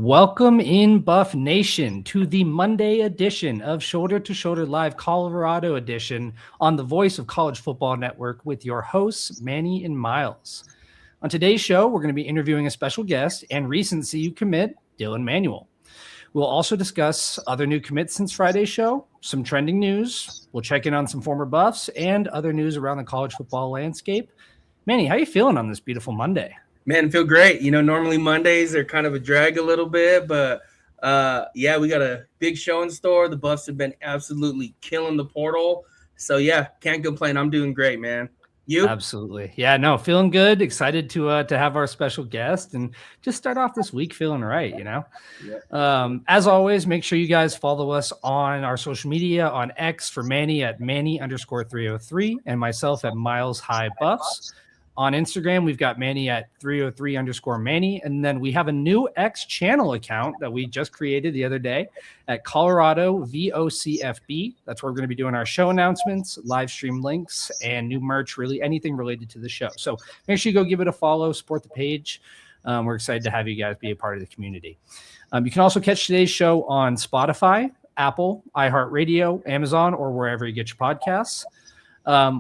Welcome in Buff Nation to the Monday edition of Shoulder to Shoulder Live Colorado edition on the Voice of College Football Network with your hosts, Manny and Miles. On today's show, we're going to be interviewing a special guest and recent CU commit, Dylan Manuel. We'll also discuss other new commits since Friday's show, some trending news. We'll check in on some former Buffs and other news around the college football landscape. Manny, how you feeling on this beautiful Monday? Man, I feel great. You know, normally Mondays are kind of a drag a little bit, but yeah, we got a big show in store. The Buffs have been absolutely killing the portal. So yeah, can't complain. I'm doing great, man. You? Absolutely. Yeah, no, feeling good. Excited to have our special guest and just start off this week feeling right, you know? Yeah. As always, make sure you guys follow us on our social media on X for Manny at Manny_303 and myself at Miles High Buffs. On Instagram, we've got Manny at 303_Manny. And then we have a new X channel account that we just created the other day at Colorado VOCFB. That's where we're going to be doing our show announcements, live stream links, and new merch, really anything related to the show. So make sure you go give it a follow, support the page. We're excited to have you guys be a part of the community. You can also catch today's show on Spotify, Apple, iHeartRadio, Amazon, or wherever you get your podcasts.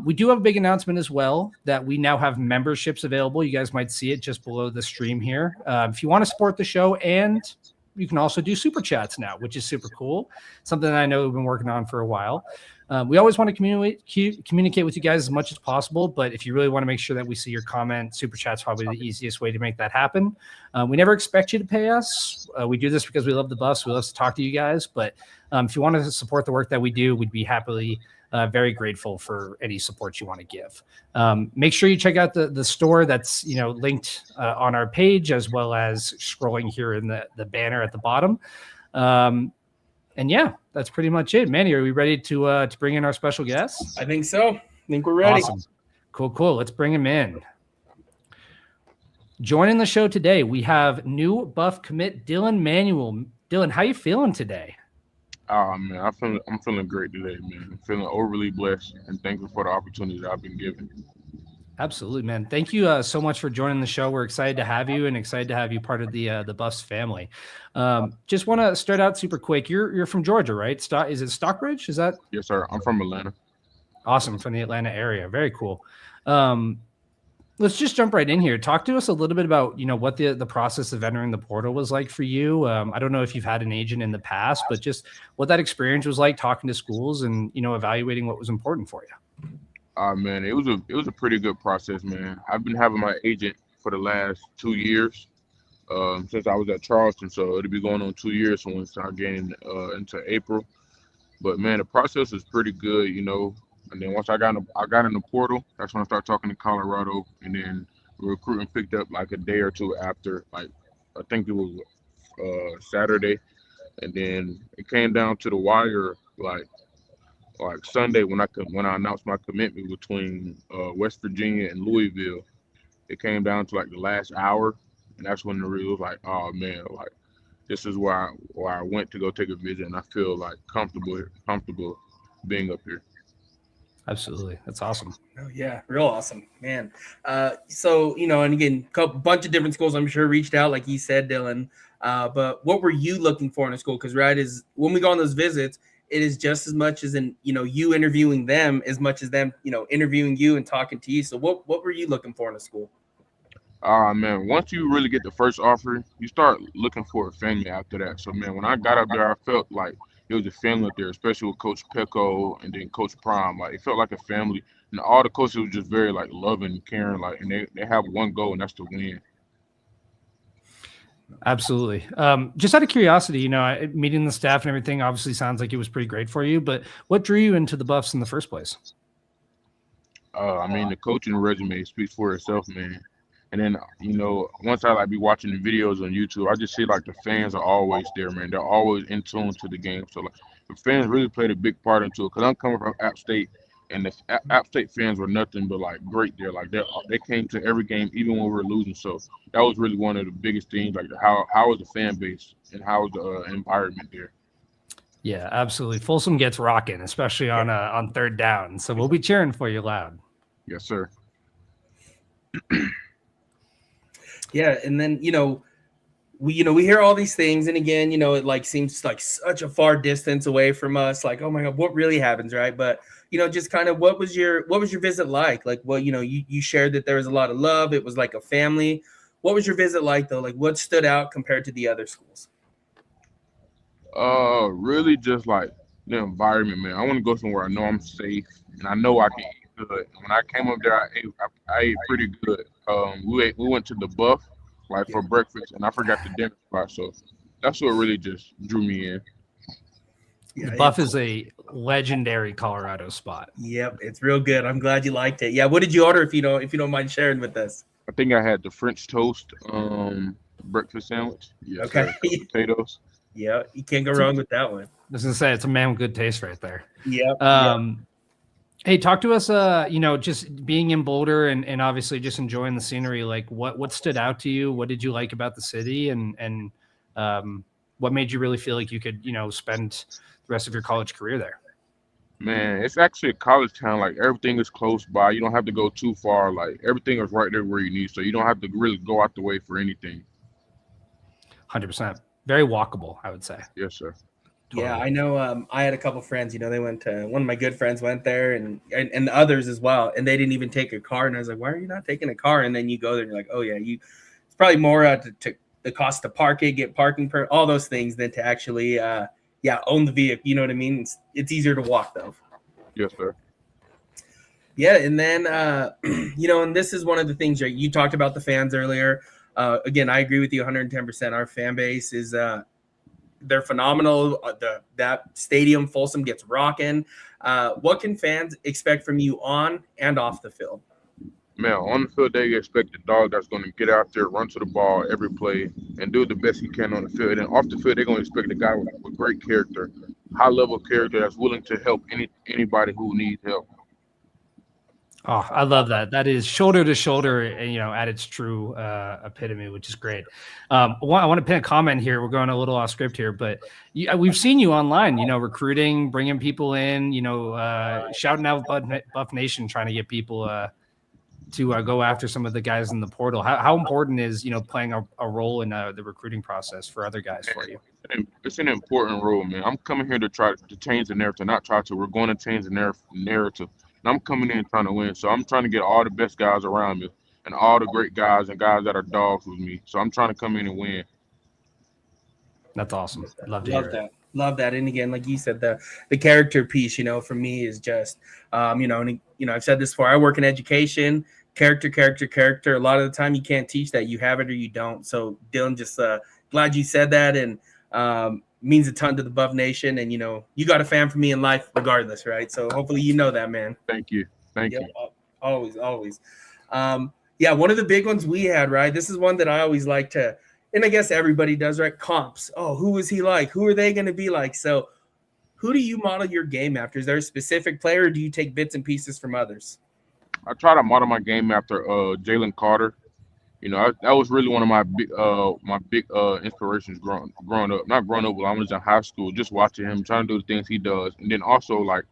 We do have a big announcement as well that we now have memberships available. You guys might see it just below the stream here. If you want to support the show, and you can also do super chats now, which is super cool. Something that I know we've been working on for a while. We always want to communicate with you guys as much as possible, but if you really want to make sure that we see your comment, super chat's probably the easiest way to make that happen. We never expect you to pay us. We do this because we love the Buffs. We love to talk to you guys, but if you want to support the work that we do, we'd be happily very grateful for any support you want to give. Make sure you check out the store that's linked on our page, as well as scrolling here in the banner at the bottom. And yeah, that's pretty much it. Manny, are we ready to bring in our special guest? I think so. I think we're ready. Awesome. Cool. Let's bring him in. Joining the show today, we have new Buff commit Dylan Manuel. Dylan, how you feeling today? Oh man, I'm feeling great today, man. I'm feeling overly blessed and thankful for the opportunity that I've been given. Absolutely, man. Thank you so much for joining the show. We're excited to have you and excited to have you part of the Buffs family. Just want to start out super quick. You're from Georgia, right? Is it Stockbridge? Is that? Yes, sir. I'm from Atlanta. Awesome, from the Atlanta area. Very cool. Let's just jump right in here. Talk to us a little bit about, what the process of entering the portal was like for you. I don't know if you've had an agent in the past, but just what that experience was like talking to schools and, evaluating what was important for you. Man, it was a pretty good process, man. I've been having my agent for the last 2 years since I was at Charleston, so it'll be going on 2 years when we start getting into April. But man, the process is pretty good, And then once I got in the portal, that's when I started talking to Colorado, and then the recruiting picked up like a day or two after, like I think it was Saturday, and then it came down to the wire like Sunday when I announced my commitment between West Virginia and Louisville. It came down to like the last hour, and that's when the real was like, oh man, like this is where I went to go take a visit, and I feel like comfortable being up here. Absolutely. That's awesome. Oh yeah, real awesome, man. So, and again, bunch of different schools I'm sure reached out, like you said, Dylan. But what were you looking for in a school? Because is when we go on those visits, it is just as much as you interviewing them as much as them, interviewing you and talking to you. So what were you looking for in a school? Man, once you really get the first offer, you start looking for a family after that. So man, when I got up there, I felt like it was a family up there, especially with Coach Pecco and then Coach Prime. Like it felt like a family, and all the coaches were just very like loving and caring. Like, and they have one goal, and that's to win. Absolutely. Just out of curiosity, meeting the staff and everything obviously sounds like it was pretty great for you. But what drew you into the Buffs in the first place? I mean, the coaching resume speaks for itself, man. And then, once I be watching the videos on YouTube, I just see like the fans are always there, man. They're always in tune to the game. So like the fans really played a big part into it. Cause I'm coming from App State, and the App State fans were nothing but like great there. Like they came to every game, even when we were losing. So that was really one of the biggest things. Like how was the fan base and how was the environment there? Yeah, absolutely. Folsom gets rocking, especially on third down. So we'll be cheering for you loud. Yes, sir. Yeah, and then we hear all these things, and again, it like seems like such a far distance away from us. Like, oh my God, what really happens, right? But just kind of what was your visit like? Like, well, you shared that there was a lot of love. It was like a family. What was your visit like though? Like, what stood out compared to the other schools? Really just like the environment, man. I want to go somewhere I know I'm safe and I know I can eat good. When I came up there, I ate pretty good. We went to the Buff like Yeah. for breakfast, and I forgot the dinner spot, so that's what really just drew me in. The Buff is a legendary Colorado spot. Yep, it's real good. I'm glad you liked it. Yeah, what did you order if you don't mind sharing with us? I think I had the French toast breakfast sandwich. Yes, Okay. sir. Potatoes. Yeah, you can't go wrong with that one. I was gonna say it's a man with good taste right there. Yep. Hey, talk to us. Just being in Boulder and obviously just enjoying the scenery. Like, what stood out to you? What did you like about the city? And what made you really feel like you could spend the rest of your college career there? Man, it's actually a college town. Like everything is close by. You don't have to go too far. Like everything is right there where you need. So you don't have to really go out the way for anything. 100%. Very walkable, I would say. Yes, sir. Totally. Yeah, I know. I had a couple friends. They went to one of my good friends went there, and others as well. And they didn't even take a car. And I was like, "Why are you not taking a car?" And then you go there, and you're like, "Oh yeah, it's probably more to the cost to park it, get parking per all those things than to actually own the vehicle. You know what I mean? It's easier to walk though." Yes, sir. Yeah, and then and this is one of the things you talked about the fans earlier. Again, I agree with you 110%. Our fan base is they're phenomenal. That stadium, Folsom, gets rocking. What can fans expect from you on and off the field? Man, on the field, they expect the dog that's going to get out there, run to the ball every play, and do the best he can on the field. And off the field, they're going to expect a guy with great character, high-level character that's willing to help anybody who needs help. Oh, I love that. That is shoulder to shoulder, at its true epitome, which is great. I want to pin a comment here. We're going a little off script here, but we've seen you online, recruiting, bringing people in, shouting out Buff Nation, trying to get people to go after some of the guys in the portal. How important is, playing a role in the recruiting process for other guys for you? It's an important role, man. I'm coming here to try to change the narrative, not try to. We're going to change the narrative. And I'm coming in trying to win. So I'm trying to get all the best guys around me and all the great guys and guys that are dogs with me. So I'm trying to come in and win. That's awesome. Love that. Love that. And again, like you said, the character piece, for me is just, and, I've said this before. I work in education. Character. A lot of the time you can't teach that. You have it or you don't. So Dylan, just glad you said that, and means a ton to the Buff Nation. And you got a fan for me in life regardless, right? So hopefully that, man. Thank you. Always. One of the big ones we had, right? This is one that I always like to, and I guess everybody does, right? Comps. Oh, who is he like? Who are they going to be like? So who do you model your game after? Is there a specific player, or do you take bits and pieces from others? I try to model my game after Jalen Carter. That was really one of my big inspirations growing up. Not growing up, when I was in high school, just watching him, trying to do the things he does. And then also like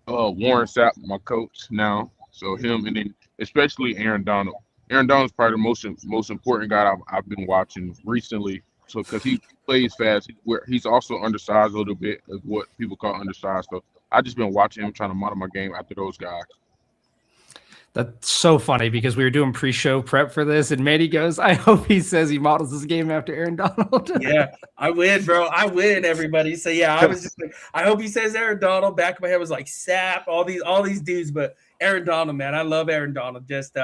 Warren Sapp, my coach now. So him, and then especially Aaron Donald. Aaron Donald's probably the most important guy I've been watching recently. So because he plays fast, he's also undersized a little bit, of what people call undersized. So I just been watching him, trying to model my game after those guys. That's so funny because we were doing pre-show prep for this, and Manny goes, "I hope he says he models his game after Aaron Donald." Yeah, I win, bro. I win, everybody. So yeah, I was just like, I hope he says Aaron Donald. Back of my head was like Sapp, all these dudes, but Aaron Donald, man, I love Aaron Donald. Just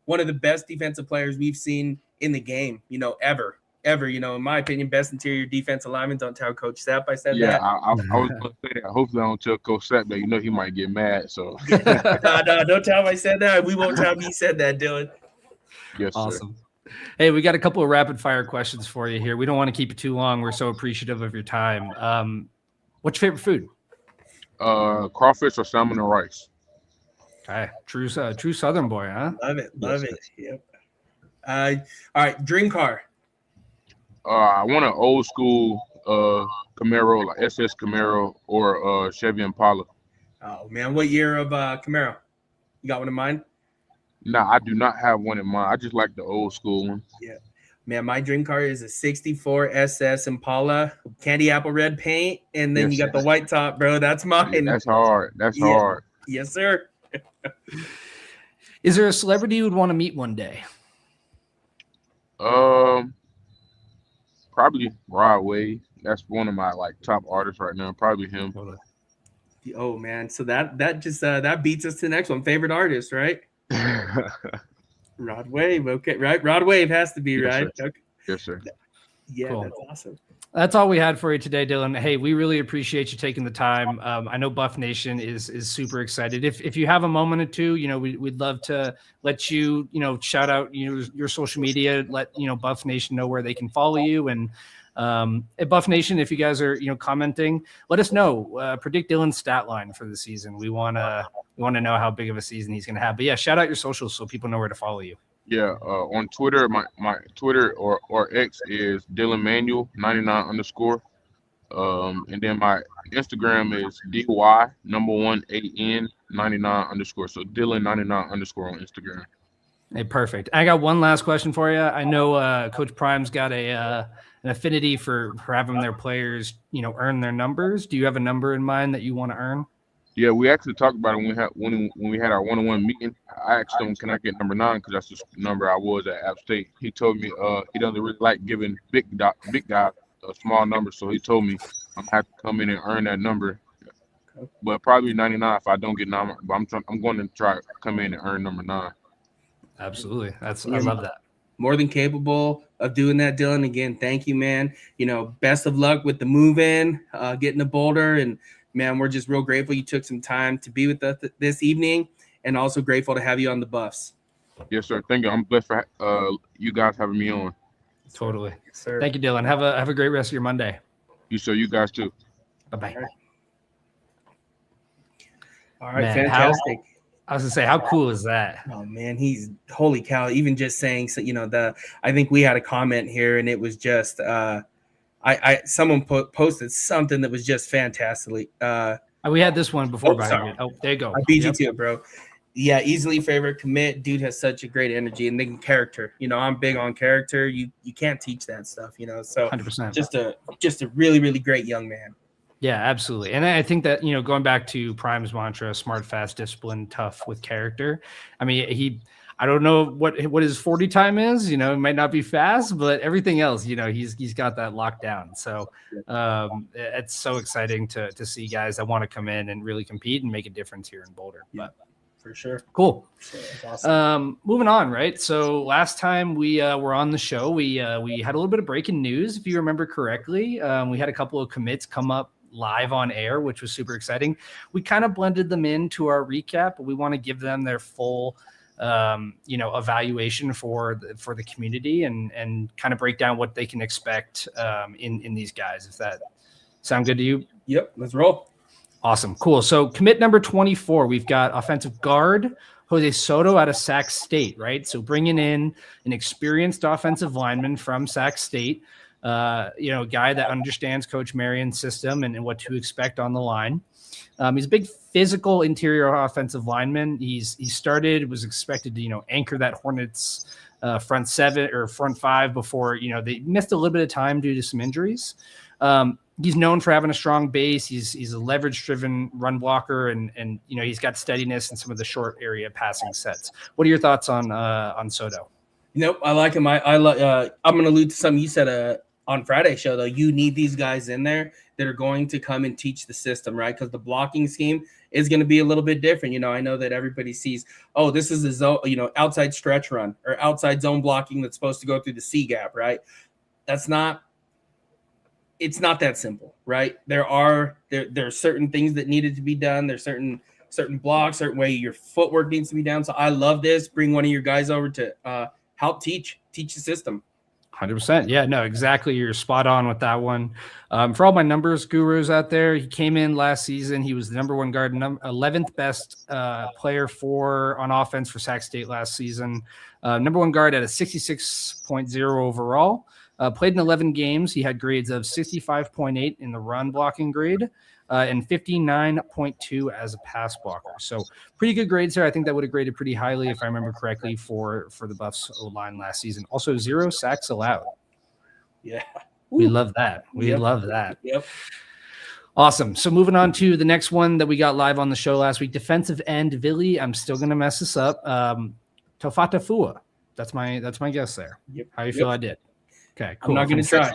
one of the best defensive players we've seen in the game, ever. In my opinion, best interior defensive lineman. Don't tell Coach Sapp I said that. Yeah, I was going to say that. Hopefully I don't tell Coach Sapp that. He might get mad. So no, don't tell him I said that. We won't tell him he said that, Dylan. Yes, awesome. Sir. Hey, we got a couple of rapid fire questions for you here. We don't want to keep it too long. We're so appreciative of your time. What's your favorite food? Crawfish or salmon and rice. Okay, true Southern boy, huh? Love it. Yep. All right, dream car. I want an old school Camaro, like SS Camaro or Chevy Impala. Oh man, what year of Camaro? You got one in mind? No, I do not have one in mind. I just like the old school one. Yeah. Man, my dream car is a 64 SS Impala, candy apple red paint, and then Yes, you got sir. the white top, bro. That's Yeah, mine. that's hard. That's Yeah. hard. Yes, sir. Is there a celebrity you would want to meet one day? Um, Probably Rod Wave. That's one of my like top artists right now. Probably him. Oh man, so that just that beats us to the next one. Favorite artist, right? Rod Wave. Okay, right. Rod Wave has to be Yes, right. sir. Okay. Yes, sir. Yeah, Cool. that's awesome. That's all we had for you today, Dylan. Hey, we really appreciate you taking the time. I know Buff Nation is super excited. If you have a moment or two, we'd love to let you, shout out your social media, let Buff Nation know where they can follow you. And at Buff Nation, if you guys are commenting, let us know. Predict Dylan's stat line for the season. We want to know how big of a season he's going to have. But yeah, shout out your socials so people know where to follow you. Yeah, on Twitter, my Twitter or X is Dylan Manuel 99 _. And then my Instagram is DY1AN 99 _. So Dylan 99 _ on Instagram. Hey, perfect. I got one last question for you. I know Coach Prime's got an affinity for having their players, earn their numbers. Do you have a number in mind that you want to earn? Yeah, we actually talked about it when we had our one-on-one meeting. I asked him, "Can I get number 9?" Because that's the number I was at App State. He told me he doesn't really like giving big guys a small number, so he told me I'm gonna have to come in and earn that number. But probably 99 if I don't get 9. But I'm going to try to come in and earn number 9. Absolutely, I love that. More than capable of doing that, Dylan. Again, thank you, man. Best of luck with the move in, getting to Boulder, and man, we're just real grateful you took some time to be with us this evening, and also grateful to have you on the Buffs. Yes, sir. Thank you. I'm blessed for you guys having me on. Totally. Yes, sir. Thank you, Dylan. Have a great rest of your Monday. You guys too. Bye-bye. All right, Man, fantastic. I was gonna say, how cool is that? Oh man, he's holy cow. Even just saying, so I think we had a comment here, and it was just someone posted something that was just fantastically. We had this one before. Sorry. Oh, there you go. I beat you to it, bro. Yeah, easily favorite commit. Dude has such a great energy and then character. I'm big on character. You can't teach that stuff. So 100%. Just a really, really great young man. Yeah, absolutely. And I think that, going back to Prime's mantra, smart, fast, disciplined, tough with character. I mean, I don't know what his 40 time is, it might not be fast, but everything else, he's got that locked down. So it's so exciting to see guys that want to come in and really compete and make a difference here in Boulder. But for sure. Cool. That's awesome. Moving on, right? So last time we were on the show, we had a little bit of breaking news, if you remember correctly. We had a couple of commits come up live on air, which was super exciting. We kind of blended them into our recap, but we want to give them their full evaluation for the community and kind of break down what they can expect in these guys. If that sound good to you? Yep, let's roll. Awesome. Cool. So commit number 24, we've got offensive guard Jose Soto out of Sac State, right? So bringing in an experienced offensive lineman from Sac State, a guy that understands Coach Marion's system and what to expect on the line. He's a big physical interior offensive lineman. Was expected to, anchor that Hornets front 7 or front 5 before, they missed a little bit of time due to some injuries. He's known for having a strong base. He's a leverage-driven run blocker, and he's got steadiness in some of the short area passing sets. What are your thoughts on Soto? Nope, I like him. I'm going to allude to something you said on Friday's show, though. You need these guys in there that are going to come and teach the system, right? Because the blocking scheme is going to be a little bit different. I know that everybody sees, oh, this is a zone, outside stretch run or outside zone blocking that's supposed to go through the C gap, right? It's not that simple, right? There are certain things that needed to be done. There's certain blocks, certain way your footwork needs to be done. So I love this. Bring one of your guys over to help teach the system. 100%. Yeah, no, exactly. You're spot on with that one. For all my numbers gurus out there, he came in last season. He was the number 1 guard, 11th best player on offense for Sac State last season. Number 1 guard at a 66.0 overall. Played in 11 games. He had grades of 65.8 in the run blocking grade and 59.2 as a pass blocker. So pretty good grades there. I think that would have graded pretty highly, if I remember correctly, for the Buffs O-line last season. Also, 0 sacks allowed. Yeah. We love that. We Yep. love that. Yep. Awesome. So moving on to the next one that we got live on the show last week, defensive end Vili. I'm still going to mess this up. Tofatafua. That's my guess there. Yep. How you feel I did? Okay, cool. I'm not going to try.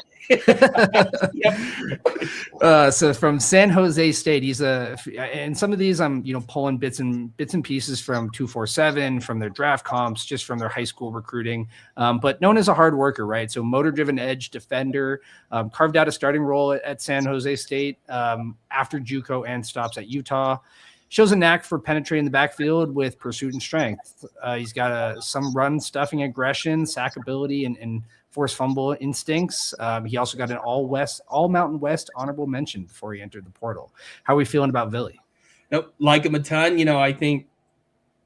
Yep. So from San Jose State, he's and some of these I'm pulling bits and pieces from 247, from their draft comps, just from their high school recruiting. But known as a hard worker, right? So motor-driven edge defender, carved out a starting role at San Jose State after JUCO and stops at Utah. Shows a knack for penetrating the backfield with pursuit and strength. He's got some run stuffing aggression, sack ability, and force fumble instincts. He also got an all Mountain West honorable mention before he entered the portal. How are we feeling about Vili? Nope, like him a ton. I think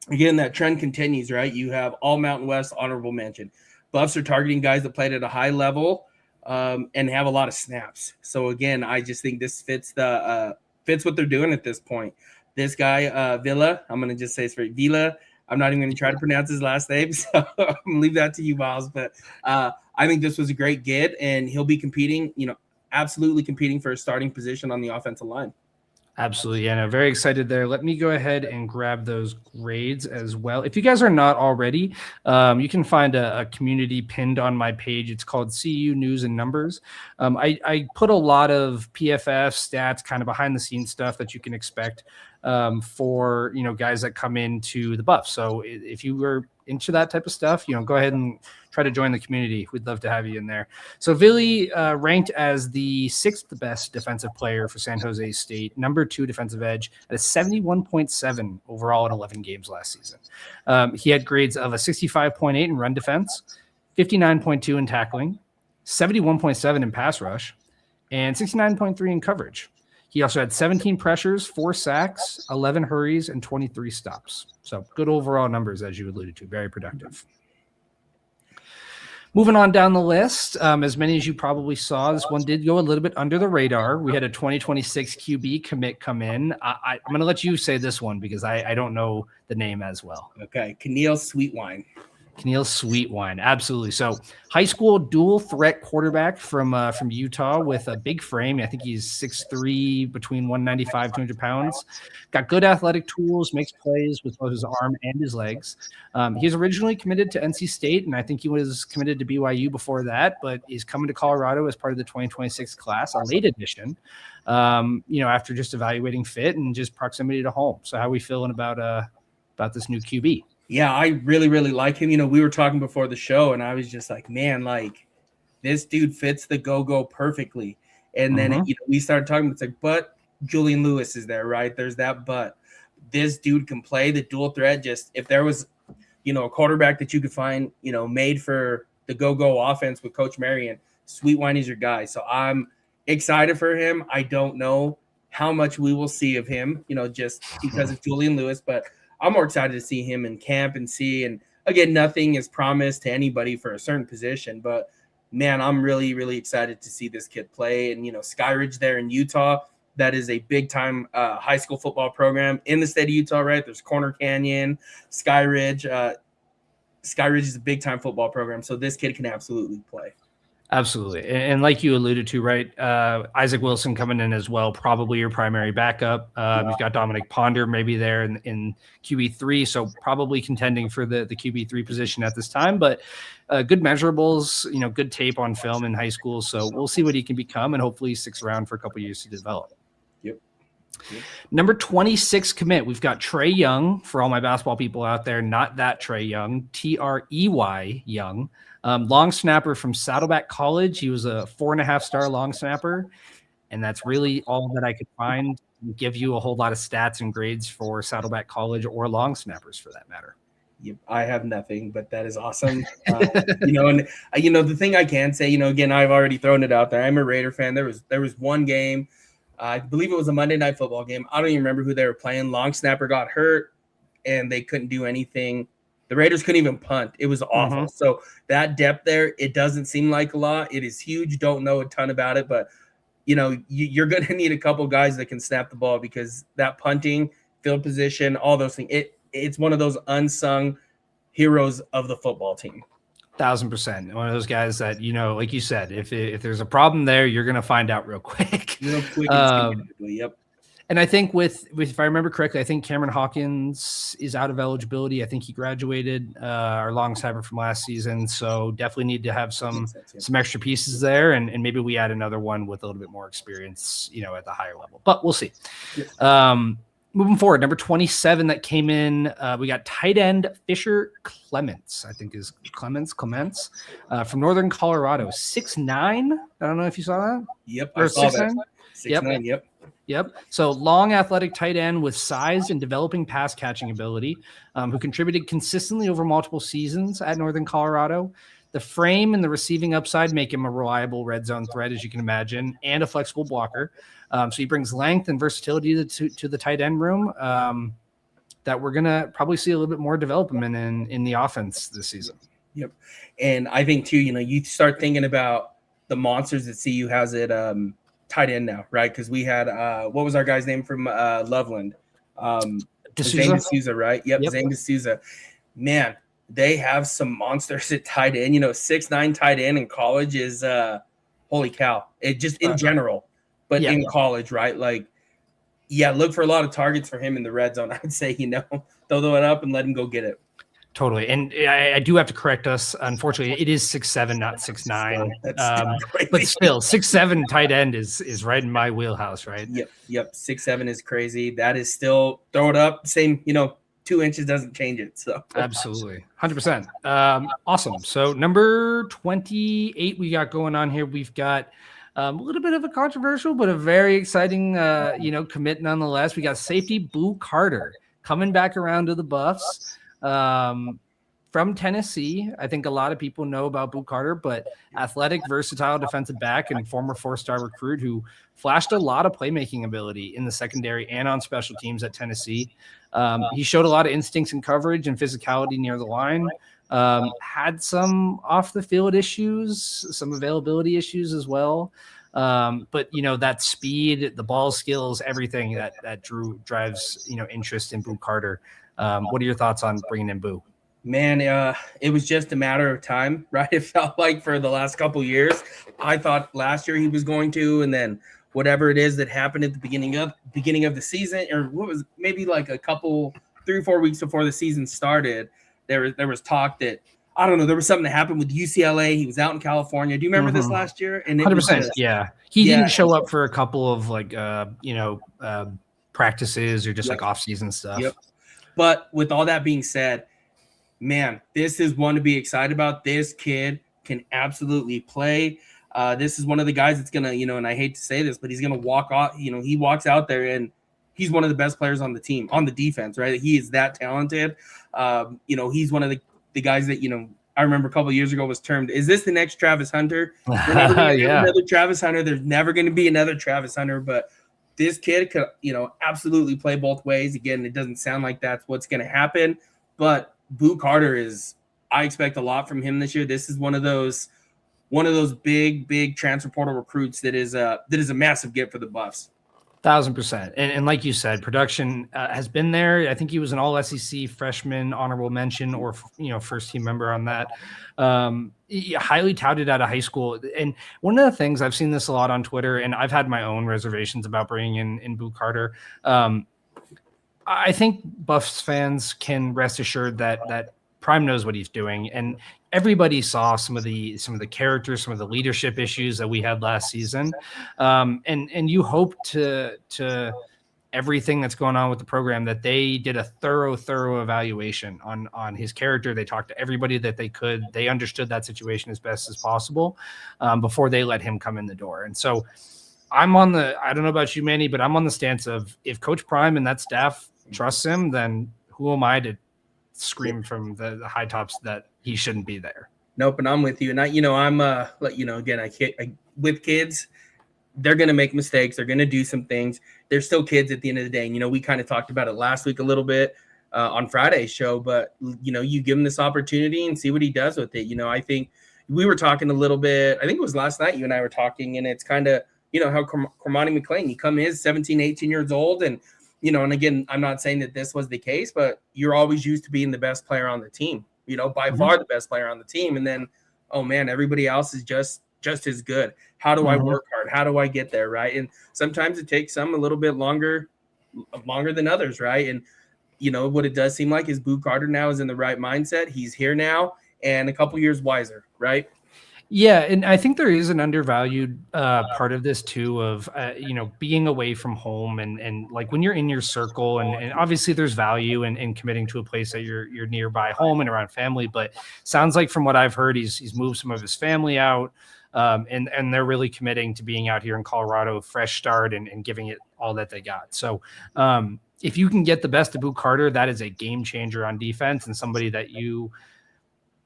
again that trend continues, right? You have all Mountain West honorable mention. Buffs are targeting guys that played at a high level and have a lot of snaps. So again, I just think this fits what they're doing at this point. This guy, Villa, I'm going to just say it's for Villa. I'm not even going to try to pronounce his last name, so I'm going to leave that to you, Miles. But I think this was a great get, and he'll be competing, absolutely competing for a starting position on the offensive line. Absolutely. Yeah, no, very excited there. Let me go ahead and grab those grades as well. If you guys are not already, you can find a community pinned on my page. It's called CU News and Numbers. I put a lot of PFF stats, kind of behind the scenes stuff that you can expect for, guys that come into the Buff. So if you were into that type of stuff, go ahead and try to join the community. We'd love to have you in there. So Vili ranked as the 6th best defensive player for San Jose State, number 2 defensive edge at a 71.7 overall in 11 games last season. He had grades of a 65.8 in run defense, 59.2 in tackling, 71.7 in pass rush, and 69.3 in coverage. He also had 17 pressures, 4 sacks, 11 hurries, and 23 stops. So good overall numbers, as you alluded to. Very productive. Moving on down the list, as many as you probably saw, this one did go a little bit under the radar. We had a 2026 QB commit come in. I'm going to let you say this one because I don't know the name as well. Okay, Keneal Sweetwine. Keneal Sweetwine, absolutely. So high school dual threat quarterback from Utah with a big frame. I think he's 6'3", between 195, 200 pounds. Got good athletic tools, makes plays with both his arm and his legs. He's originally committed to NC State, and I think he was committed to BYU before that, but he's coming to Colorado as part of the 2026 class, a late addition, after just evaluating fit and just proximity to home. So how are we feeling about this new QB? Yeah, I really, really like him. We were talking before the show, and I was just like, man, this dude fits the go-go perfectly. And then we started talking. It's like, but Julian Lewis is there, right? There's that, but this dude can play the dual threat. Just if there was, a quarterback that you could find, made for the go-go offense with Coach Marion, Sweetwine is your guy. So I'm excited for him. I don't know how much we will see of him, just because of Julian Lewis, but I'm more excited to see him in camp and see. And again, nothing is promised to anybody for a certain position, but man, I'm really, really excited to see this kid play. And, Skyridge there in Utah, that is a big time high school football program in the state of Utah, right? There's Corner Canyon, Skyridge. Skyridge is a big time football program. So this kid can absolutely play. Absolutely. And like you alluded to, right, Isaac Wilson coming in as well, probably your primary backup. You've got Dominic Ponder maybe there in QB3, so probably contending for the QB3 position at this time. But good measurables, good tape on film in high school. So we'll see what he can become, and hopefully he sticks around for a couple of years to develop. Yep. Number 26 commit, we've got Trey Young. For all my basketball people out there, not that Trey Young, Trey Young. Long snapper from Saddleback College. He was a 4.5-star long snapper, and that's really all that I could find to give you a whole lot of stats and grades for Saddleback College or long snappers for that matter. Yep, I have nothing, but that is awesome. The thing I can say, again, I've already thrown it out there. I'm a Raider fan. There was one game, I believe it was a Monday Night Football game. I don't even remember who they were playing. Long snapper got hurt, and they couldn't do anything The Raiders couldn't even punt. It was awful. Mm-hmm. So that depth there, it doesn't seem like a lot. It is huge. Don't know a ton about it, but you're going to need a couple guys that can snap the ball, because that punting, field position, all those things, it's one of those unsung heroes of the football team. 1,000%. One of those guys that, like you said, if there's a problem there, you're going to find out real quick. Real quick and significantly, yep. And I think with if I remember correctly, I think Cameron Hawkins is out of eligibility. I think he graduated, our long snapper from last season. So definitely need to have some extra pieces there, and maybe we add another one with a little bit more experience, at the higher level. But we'll see. Yes. Moving forward, number 27 that came in, we got tight end Fisher Clements. I think is Clements from Northern Colorado, 6'9". I don't know if you saw that. Yep, or I saw 6'9". that. 6'9", Yep. So long, athletic tight end with size and developing pass catching ability, who contributed consistently over multiple seasons at Northern Colorado. The frame and the receiving upside make him a reliable red zone threat, as you can imagine, and a flexible blocker. So he brings length and versatility to the tight end room that we're going to probably see a little bit more development in the offense this season. Yep. And I think, too, you start thinking about the monsters that CU has at tight end now, right? Because we had what was our guy's name from Loveland? Zane D'Souza, right? Yep. Zane D'Souza. Man, they have some monsters at tight end. 6'9" tight end in college is holy cow. It just in general, but in college, right? Like, look for a lot of targets for him in the red zone. I'd say, throw it up and let him go get it. Totally. And I do have to correct us. Unfortunately, it is 6'7", not 6'9". But still, 6'7" tight end is right in my wheelhouse, right? Yep. 6'7" is crazy. That is still, throw it up. Same, 2 inches doesn't change it. So absolutely. 100%. Awesome. So number 28 we got going on here. We've got a little bit of a controversial, but a very exciting, commit nonetheless. We got safety Boo Carter coming back around to the Buffs. From Tennessee. I think a lot of people know about Boo Carter, but athletic, versatile defensive back and former 4-star recruit who flashed a lot of playmaking ability in the secondary and on special teams at Tennessee. He showed a lot of instincts and coverage and physicality near the line. Had some off the field issues, some availability issues as well. But that speed, the ball skills, everything that drives, interest in Boo Carter. What are your thoughts on bringing in Boo? Man, it was just a matter of time, right? It felt like for the last couple of years. I thought last year he was going to, and then whatever it is that happened at the beginning of the season, or what was maybe like 3 or 4 weeks before the season started, there was talk that, I don't know, there was something that happened with UCLA. He was out in California. Do you remember this last year? And 100%. He didn't show up for a couple of practices or just like off-season stuff. Yep. But with all that being said, man, this is one to be excited about. This kid can absolutely play. This is one of the guys that's going to, and I hate to say this, but he's going to walk off. He walks out there and he's one of the best players on the team, on the defense, right? He is that talented. He's one of the guys that, I remember a couple of years ago was termed, is this the next Travis Hunter? Another Travis Hunter. There's never going to be another Travis Hunter, but this kid could, absolutely play both ways. Again, it doesn't sound like that's what's going to happen, but Boo Carter I expect a lot from him this year. This is one of those big transfer portal recruits that is a massive get for the Buffs. 1,000%. And like you said, production has been there. I think he was an all SEC freshman, honorable mention, or, first team member on that. Highly touted out of high school. And one of the things, I've seen this a lot on Twitter, and I've had my own reservations about bringing in Boo Carter. I think Buffs fans can rest assured that Prime knows what he's doing, and everybody saw some of the characters, some of the leadership issues that we had last season, and you hope to everything that's going on with the program that they did a thorough evaluation on his character. They talked to everybody that they could. They understood that situation as best as possible before they let him come in the door. And so I don't know about you, Manny, but I'm on the stance of if Coach Prime and that staff trusts him, then who am I to scream from the high tops that he shouldn't be there? Nope. And I'm with you. And I'm again, with kids, they're going to make mistakes. They're going to do some things. They're still kids at the end of the day. And, we kind of talked about it last week a little bit. on Friday's show. But you give him this opportunity and see what he does with it. I think we were talking a little bit. I think it was last night you and I were talking, and it's kind of how Cormani McLean, he come in 17, 18 years old, and and again, I'm not saying that this was the case, but you're always used to being the best player on the team. By far the best player on the team, and then oh man, everybody else is just as good. How do I work hard? How do I get there, right? And sometimes it takes some a little bit longer than others, right? And what it does seem like is Boo Carter now is in the right mindset. He's here now and a couple years wiser, right? Yeah, and I think there is an undervalued part of this too, of being away from home and like when you're in your circle, and obviously there's value in committing to a place that you're nearby home and around family. But sounds like from what I've heard, he's moved some of his family out, and they're really committing to being out here in Colorado, fresh start, and giving it all that they got. So if you can get the best of Boo Carter, that is a game changer on defense and somebody that you're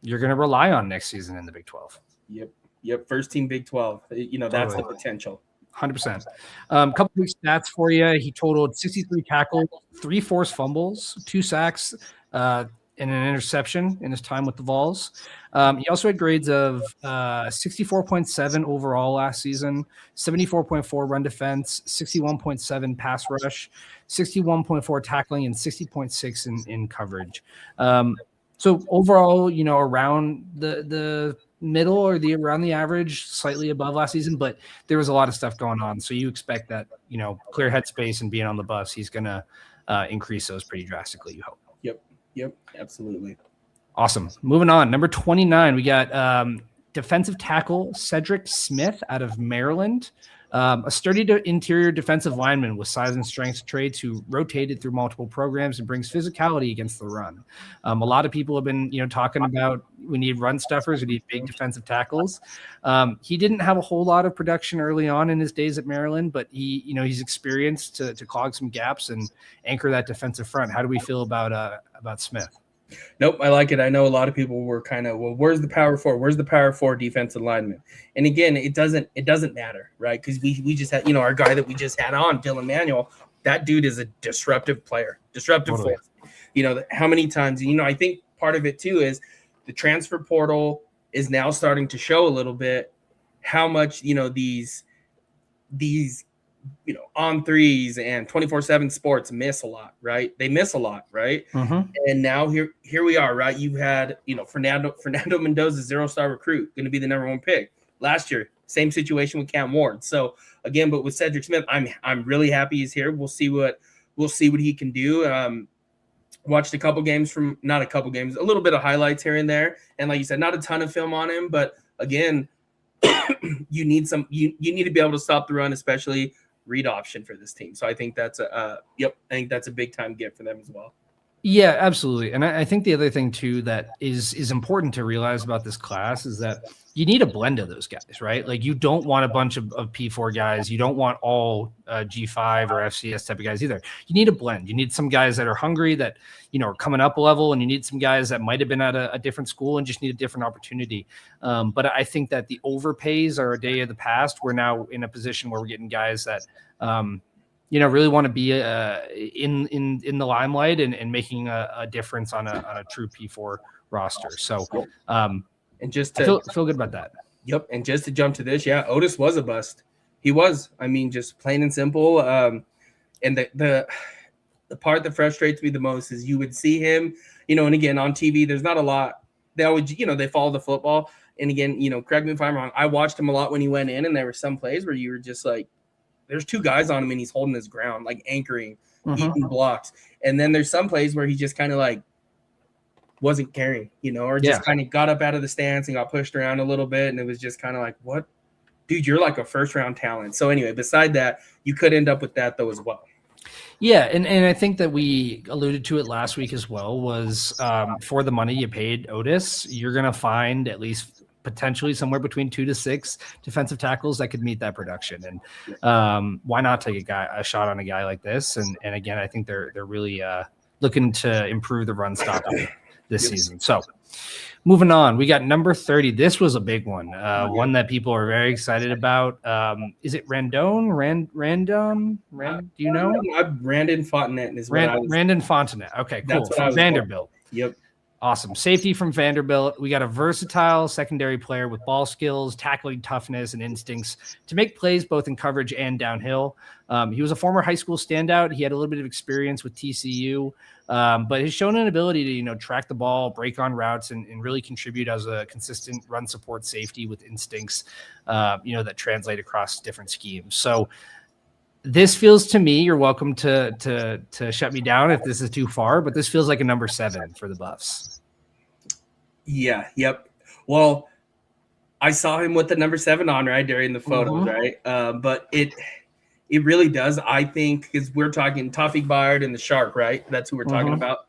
going to rely on next season in the Big 12. Yep. First team Big 12. That's the potential. 100%. Couple quick stats for you. He totaled 63 tackles, 3 forced fumbles, 2 sacks, and an interception in his time with the Vols. He also had grades of 64.7 overall last season, 74.4 run defense, 61.7 pass rush, 61.4 tackling, and 60.6 in coverage. So overall, around the middle or around the average, slightly above last season, but there was a lot of stuff going on. So you expect that, clear headspace and being on the bus, he's going to increase those pretty drastically, you hope. Yep. Absolutely. Awesome. Moving on. Number 29, we got defensive tackle Cedric Smith out of Maryland. A sturdy interior defensive lineman with size and strength traits who rotated through multiple programs and brings physicality against the run. A lot of people have been, talking about we need run stuffers, we need big defensive tackles. He didn't have a whole lot of production early on in his days at Maryland, but he's experienced to clog some gaps and anchor that defensive front. How do we feel about Smith? Nope, I like it. I know a lot of people were kind of, well, where's the power four? Where's the power four defensive lineman? And again, it doesn't matter, right? Because we just had, our guy that we just had on, Dylan Manuel, that dude is a disruptive player, totally. Force. How many times, I think part of it too is the transfer portal is now starting to show a little bit how much, these on threes and 24/7 sports miss a lot, right? They miss a lot, right? And now here we are, right? You had, Fernando Mendoza, 0-star recruit, going to be the number 1 pick. Last year, same situation with Cam Ward. So again, but with Cedric Smith, I'm really happy he's here. We'll see what he can do. Watched a little bit of highlights here and there, and like you said, not a ton of film on him, but again, you need to be able to stop the run, especially read option for this team. So I think that's I think that's a big time gift for them as well. Yeah, absolutely. And I think the other thing too that is important to realize about this class is that you need a blend of those guys, right? Like you don't want a bunch of P4 guys. You don't want all G5 or FCS type of guys either. You need a blend. You need some guys that are hungry, that, are coming up a level, and you need some guys that might have been at a different school and just need a different opportunity. But I think that the overpays are a day of the past. We're now in a position where we're getting guys that, really want to be in the limelight and making a difference on a true P4 roster. So, and just to feel good about that. Yep. And just to jump to this, Otis was a bust. He was. just plain and simple. And the part that frustrates me the most is you would see him, and again on TV, there's not a lot. They always, they follow the football. And again, correct me if I'm wrong. I watched him a lot when he went in, and there were some plays where you were just like, there's 2 guys on him and he's holding his ground, like anchoring, eating blocks. And then there's some plays where he just kind of like wasn't carrying, or just kind of got up out of the stance and got pushed around a little bit. And it was just kind of like, what? Dude, you're like a first-round talent. So anyway, beside that, you could end up with that though as well. Yeah, and I think that we alluded to it last week as well, was for the money you paid Otis, you're going to find at least potentially somewhere between 2 to 6 defensive tackles that could meet that production. And why not take a shot on a guy like this? And again, I think they're really looking to improve the run stopping this season. So moving on, we got number 30. This was a big one, one that people are very excited about. Is it Randon? Do you know? Brandon Fontenette is Randon Fontenette. Okay, cool. From Vanderbilt. Yep. Awesome. Safety from Vanderbilt. We got a versatile secondary player with ball skills, tackling toughness, and instincts to make plays both in coverage and downhill. He was a former high school standout. He had a little bit of experience with TCU, but has shown an ability to, track the ball, break on routes, and really contribute as a consistent run support safety with instincts, that translate across different schemes. So this feels to me, you're welcome to shut me down if this is too far, but this feels like a number 7 for the Buffs. Yeah. Yep. Well, I saw him with the number 7 on during the photos, right? But it really does. I think because we're talking Tawfiq Bayard and the Shark, right? That's who we're talking about.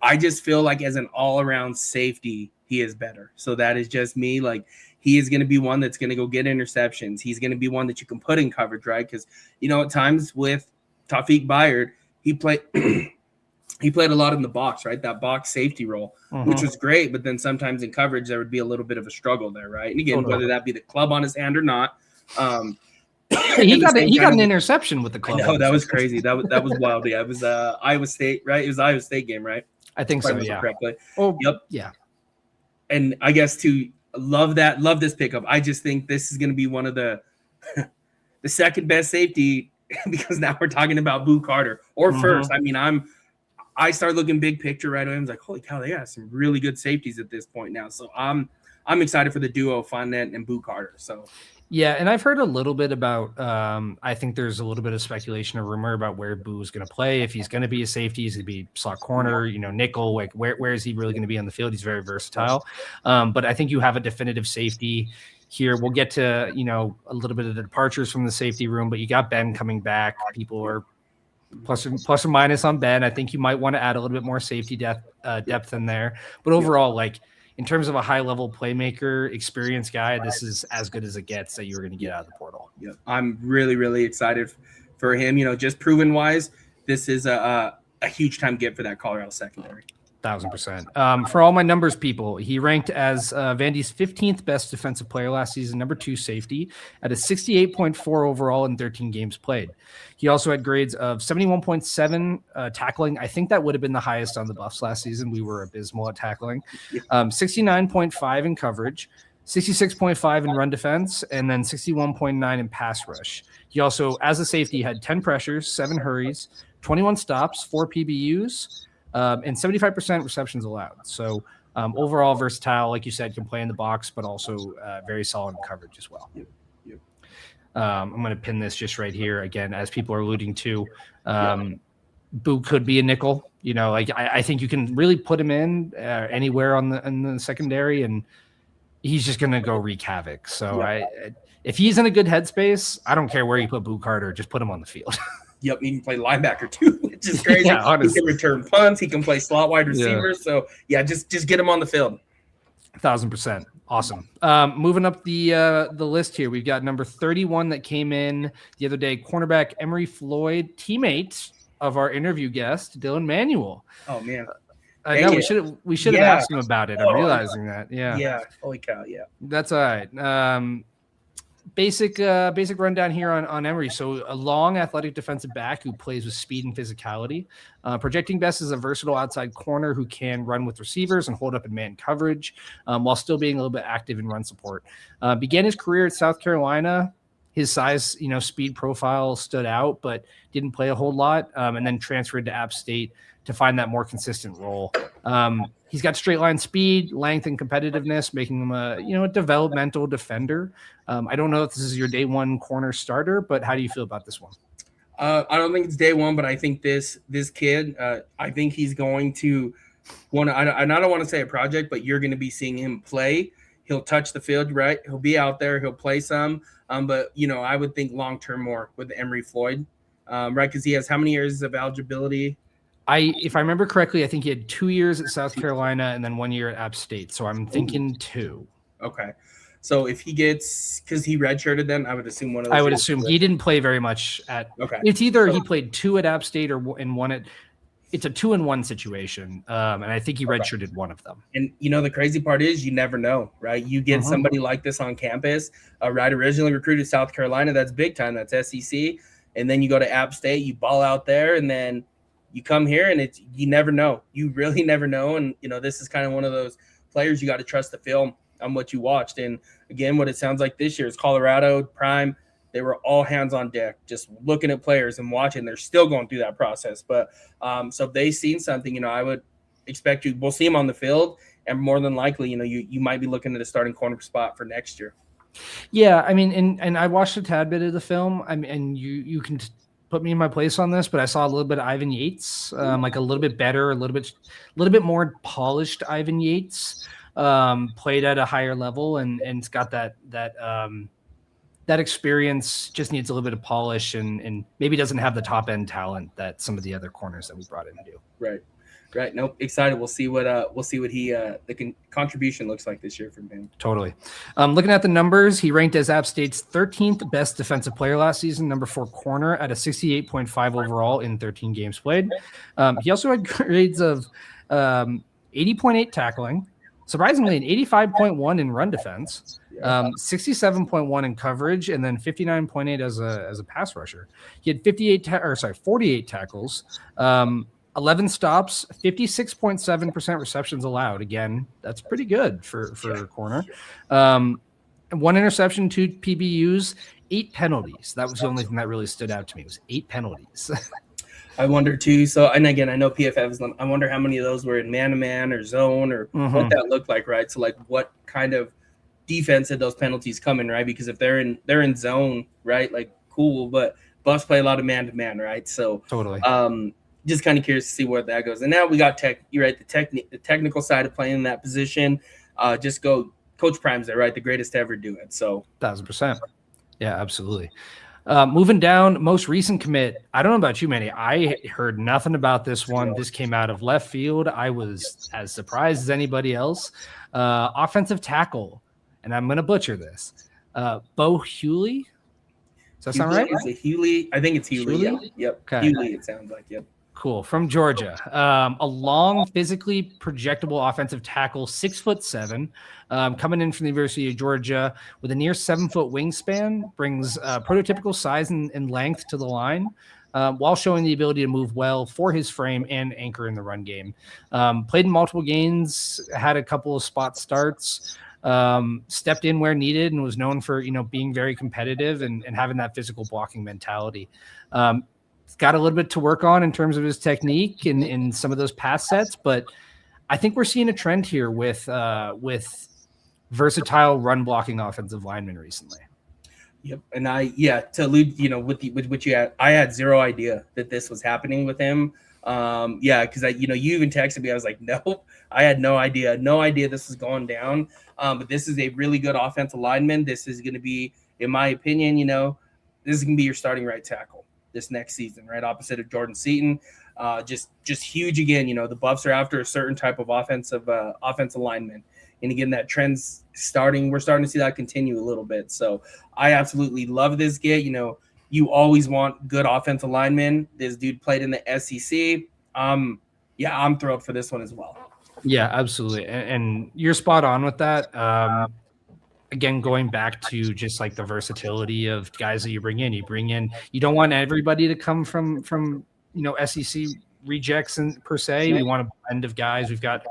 I just feel like as an all-around safety, he is better. So that is just me. Like, he is going to be one that's going to go get interceptions. He's going to be one that you can put in coverage, right? Because, at times with Tawfiq Bayard, he played a lot in the box, right? That box safety role, which was great. But then sometimes in coverage, there would be a little bit of a struggle there, right? And again, whether that be the club on his hand or not. He got an interception with the club. No, that was crazy. That was wild. Yeah, it was Iowa State, right? It was Iowa State game, right? I think so. Yeah. Correctly. Oh, yep. Yeah. And I guess to love this pickup. I just think this is going to be one of the second best safety because now we're talking about Boo Carter or first. I mean, I start looking big picture right away. I was like, holy cow, they got some really good safeties at this point now. So I'm excited for the duo Fontenette and Boo Carter. So. Yeah, and I've heard a little bit about I think there's a little bit of speculation or rumor about where Boo is going to play. If he's going to be a safety, he's going to be slot corner, nickel. Like where is he really going to be on the field? He's very versatile. But I think you have a definitive safety here. We'll get to, a little bit of the departures from the safety room, but you got Ben coming back. People are plus or minus on Ben. I think you might want to add a little bit more safety depth in there. But overall, in terms of a high-level playmaker, experienced guy, this is as good as it gets that you're going to get out of the portal. Yeah, I'm really, really excited for him. Just proven-wise, this is a huge-time get for that Colorado secondary. 1,000%. For all my numbers people, he ranked as Vandy's 15th best defensive player last season, number 2 safety, at a 68.4 overall in 13 games played. He also had grades of 71.7 tackling. I think that would have been the highest on the Buffs last season. We were abysmal at tackling. 69.5 in coverage, 66.5 in run defense, and then 61.9 in pass rush. He also, as a safety, had 10 pressures, 7 hurries, 21 stops, 4 PBUs, and 75% receptions allowed. So overall versatile, like you said, can play in the box, but also very solid in coverage as well. Yep. I'm going to pin this just right here again, as people are alluding to. Boo could be a nickel. I think you can really put him in anywhere in the secondary, and he's just going to go wreak havoc. So if he's in a good headspace, I don't care where you put Boo Carter, just put him on the field. Yep, he can play linebacker too, which is crazy. Yeah, he can return punts. He can play slot wide receiver. So just get him on the field. 1,000%. Awesome. Moving up the list here, we've got number 31 that came in the other day. Cornerback Emery Floyd, teammate of our interview guest Dylan Manuel. Oh man, I know we should have asked him about it. I'm realizing that. Yeah. Yeah. Holy cow. Yeah. That's all right. Basic rundown here on Emery. So a long athletic defensive back who plays with speed and physicality. Projecting best is a versatile outside corner who can run with receivers and hold up in man coverage while still being a little bit active in run support. Began his career at South Carolina. His size, speed profile stood out, but didn't play a whole lot. And then transferred to App State to find that more consistent role. He's got straight line speed, length, and competitiveness, making him a developmental defender. I don't know if this is your day one corner starter, but how do you feel about this one? I don't think it's day one, but I think this kid, I think he's going to want to. I don't want to say a project, but you're going to be seeing him play. He'll touch the field, right? He'll be out there. He'll play some. But I would think long term more with Emery Floyd, right? Because he has how many years of eligibility? If I remember correctly, I think he had 2 years at South Carolina and then 1 year at App State. So I'm thinking 2. Okay. So if he gets, because he redshirted then, I would assume one of those. I would assume he didn't play very much at. Okay. It's either he played 2 at App State and 1 at. it's a 2-in-1 situation. And I think he redshirted one of them. And the crazy part is you never know, right? You get somebody like this on campus, right? Originally recruited South Carolina, that's big time, that's SEC. And then you go to App State, you ball out there, and then you come here, and you never know. You really never know. And this is kind of one of those players you got to trust the film on what you watched. And again, what it sounds like this year is Colorado Prime. They were all hands on deck, just looking at players and watching. They're still going through that process. But so if they've seen something, I would expect we'll see them on the field, and more than likely, you might be looking at a starting corner spot for next year. Yeah, I mean, and I watched a tad bit of the film. I mean, and you can put me in my place on this, but I saw a little bit of Ivan Yates, like a little bit better, a little bit more polished Ivan Yates, played at a higher level, and it's got that experience. Just needs a little bit of polish, and maybe doesn't have the top end talent that some of the other corners that we brought in do. Right. Nope. Excited. We'll see what he the contribution looks like this year from him. Totally. Looking at the numbers, he ranked as App State's 13th best defensive player last season, number 4 corner at a 68.5 overall in 13 games played. He also had grades of 80.8 tackling, surprisingly an 85.1 in run defense, 67.1 in coverage, and then 59.8 as a pass rusher. He had 48 tackles. 11 stops, 56.7% receptions allowed. Again, that's pretty good for a corner. 1 interception, 2 PBUs, 8 penalties. That was the only thing that really stood out to me, was 8 penalties. I wonder too. So, and again, I know PFF is. I wonder how many of those were in man-to-man or zone, or what that looked like, right? So, like, what kind of defense did those penalties come in, right? Because if they're in zone, right, like, cool, but Buffs play a lot of man-to-man, right? So totally. Just kind of curious to see where that goes. And now we got you're right, the technical side of playing in that position. Just go, Coach Prime's there, right? The greatest to ever do it. So 1,000%. Yeah, absolutely. Moving down, most recent commit. I don't know about you, Manny. I heard nothing about this one. This came out of left field. I was as surprised as anybody else. Offensive tackle, and I'm going to butcher this. Bo Hewley. Does that sound right? Is it Hewley? I think it's Hewley. Yeah. Yep. Okay. Hewley, it sounds like. Yep. Cool. From Georgia. A long, physically projectable offensive tackle, 6'7", coming in from the University of Georgia with a near 7-foot wingspan, brings prototypical size and length to the line, while showing the ability to move well for his frame and anchor in the run game. Played in multiple games, had a couple of spot starts, stepped in where needed, and was known for, being very competitive and having that physical blocking mentality. He's got a little bit to work on in terms of his technique and in some of those pass sets, but I think we're seeing a trend here with versatile run blocking offensive linemen recently. Yep. And to allude, with what you had, I had zero idea that this was happening with him. Because you even texted me. I was like, no, I had no idea this was going down. But this is a really good offensive lineman. This is going to be, in my opinion, this is going to be your starting right tackle this next season, right opposite of Jordan Seaton. Just huge again. The Buffs are after a certain type of offensive lineman, and again that trend's starting. We're starting to see that continue a little bit. So I absolutely love this get. You always want good offensive linemen. This dude played in the SEC. I'm thrilled for this one as well. Yeah, absolutely, and you're spot on with that. Again, going back to just like the versatility of guys that you bring in. You don't want everybody to come from SEC rejects per se. We want a blend of guys. We've got,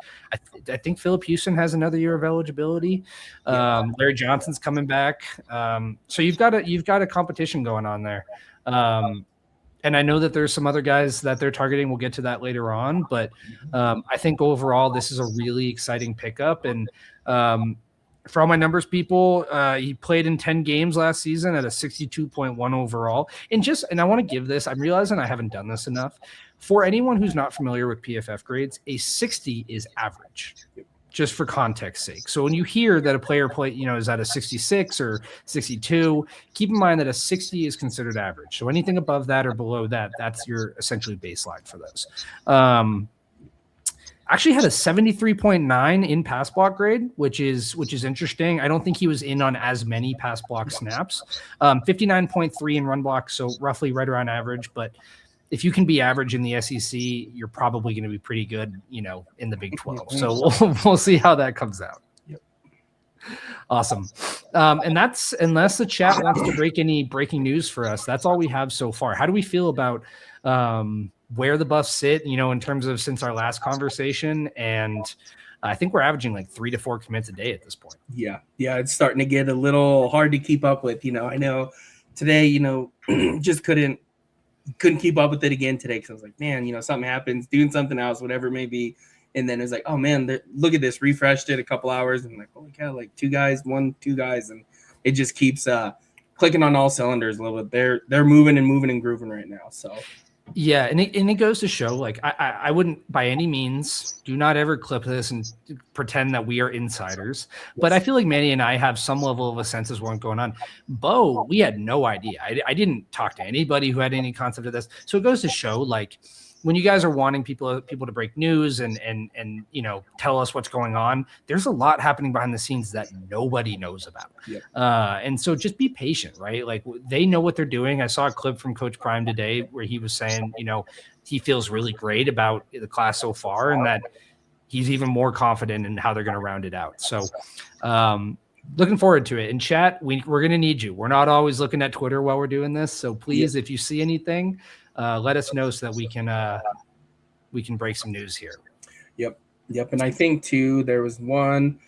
I think Phillip Houston has another year of eligibility. Larry Johnson's coming back. So you've got a competition going on there. And I know that there's some other guys that they're targeting. We'll get to that later on, but I think overall this is a really exciting pickup. And for all my numbers people, he played in 10 games last season at a 62.1 overall. And I want to give this, I'm realizing I haven't done this enough. For anyone who's not familiar with PFF grades, a 60 is average, just for context sake. So when you hear that a player is at a 66 or 62, keep in mind that a 60 is considered average. So anything above that or below that, that's your essentially baseline for those. Actually had a 73.9 in pass block grade, which is interesting. I don't think he was in on as many pass block snaps. 59.3 in run block, so roughly right around average. But if you can be average in the SEC, you're probably going to be pretty good, in the Big 12. So we'll see how that comes out. Yep. Awesome. And that's, unless the chat wants to break any breaking news for us, that's all we have so far. How do we feel about where the Buffs sit, in terms of since our last conversation? And I think we're averaging like 3 to 4 commits a day at this point. Yeah. It's starting to get a little hard to keep up with. I know today, just couldn't keep up with it again today because I was like, man, something happens, doing something else, whatever it may be. And then it was like, oh man, look at this, refreshed it a couple hours, and I'm like, holy cow, like 2 guys, 2 guys, and it just keeps clicking on all cylinders a little bit. They're moving and grooving right now. So yeah, and it goes to show, like, I wouldn't by any means, do not ever clip this and pretend that we are insiders. Yes. But I feel like Manny and I have some level of a sense as what's going on. Bo, we had no idea. I didn't talk to anybody who had any concept of this. So it goes to show, like, when you guys are wanting people to break news and tell us what's going on, there's a lot happening behind the scenes that nobody knows about. Yep. And so just be patient, right? Like, they know what they're doing. I saw a clip from Coach Prime today where he was saying, he feels really great about the class so far, and that he's even more confident in how they're going to round it out. So looking forward to it. In chat, we're going to need you. We're not always looking at Twitter while we're doing this. So please, if you see anything, let us know so that we can break some news here. Yep. And I think too, there was one,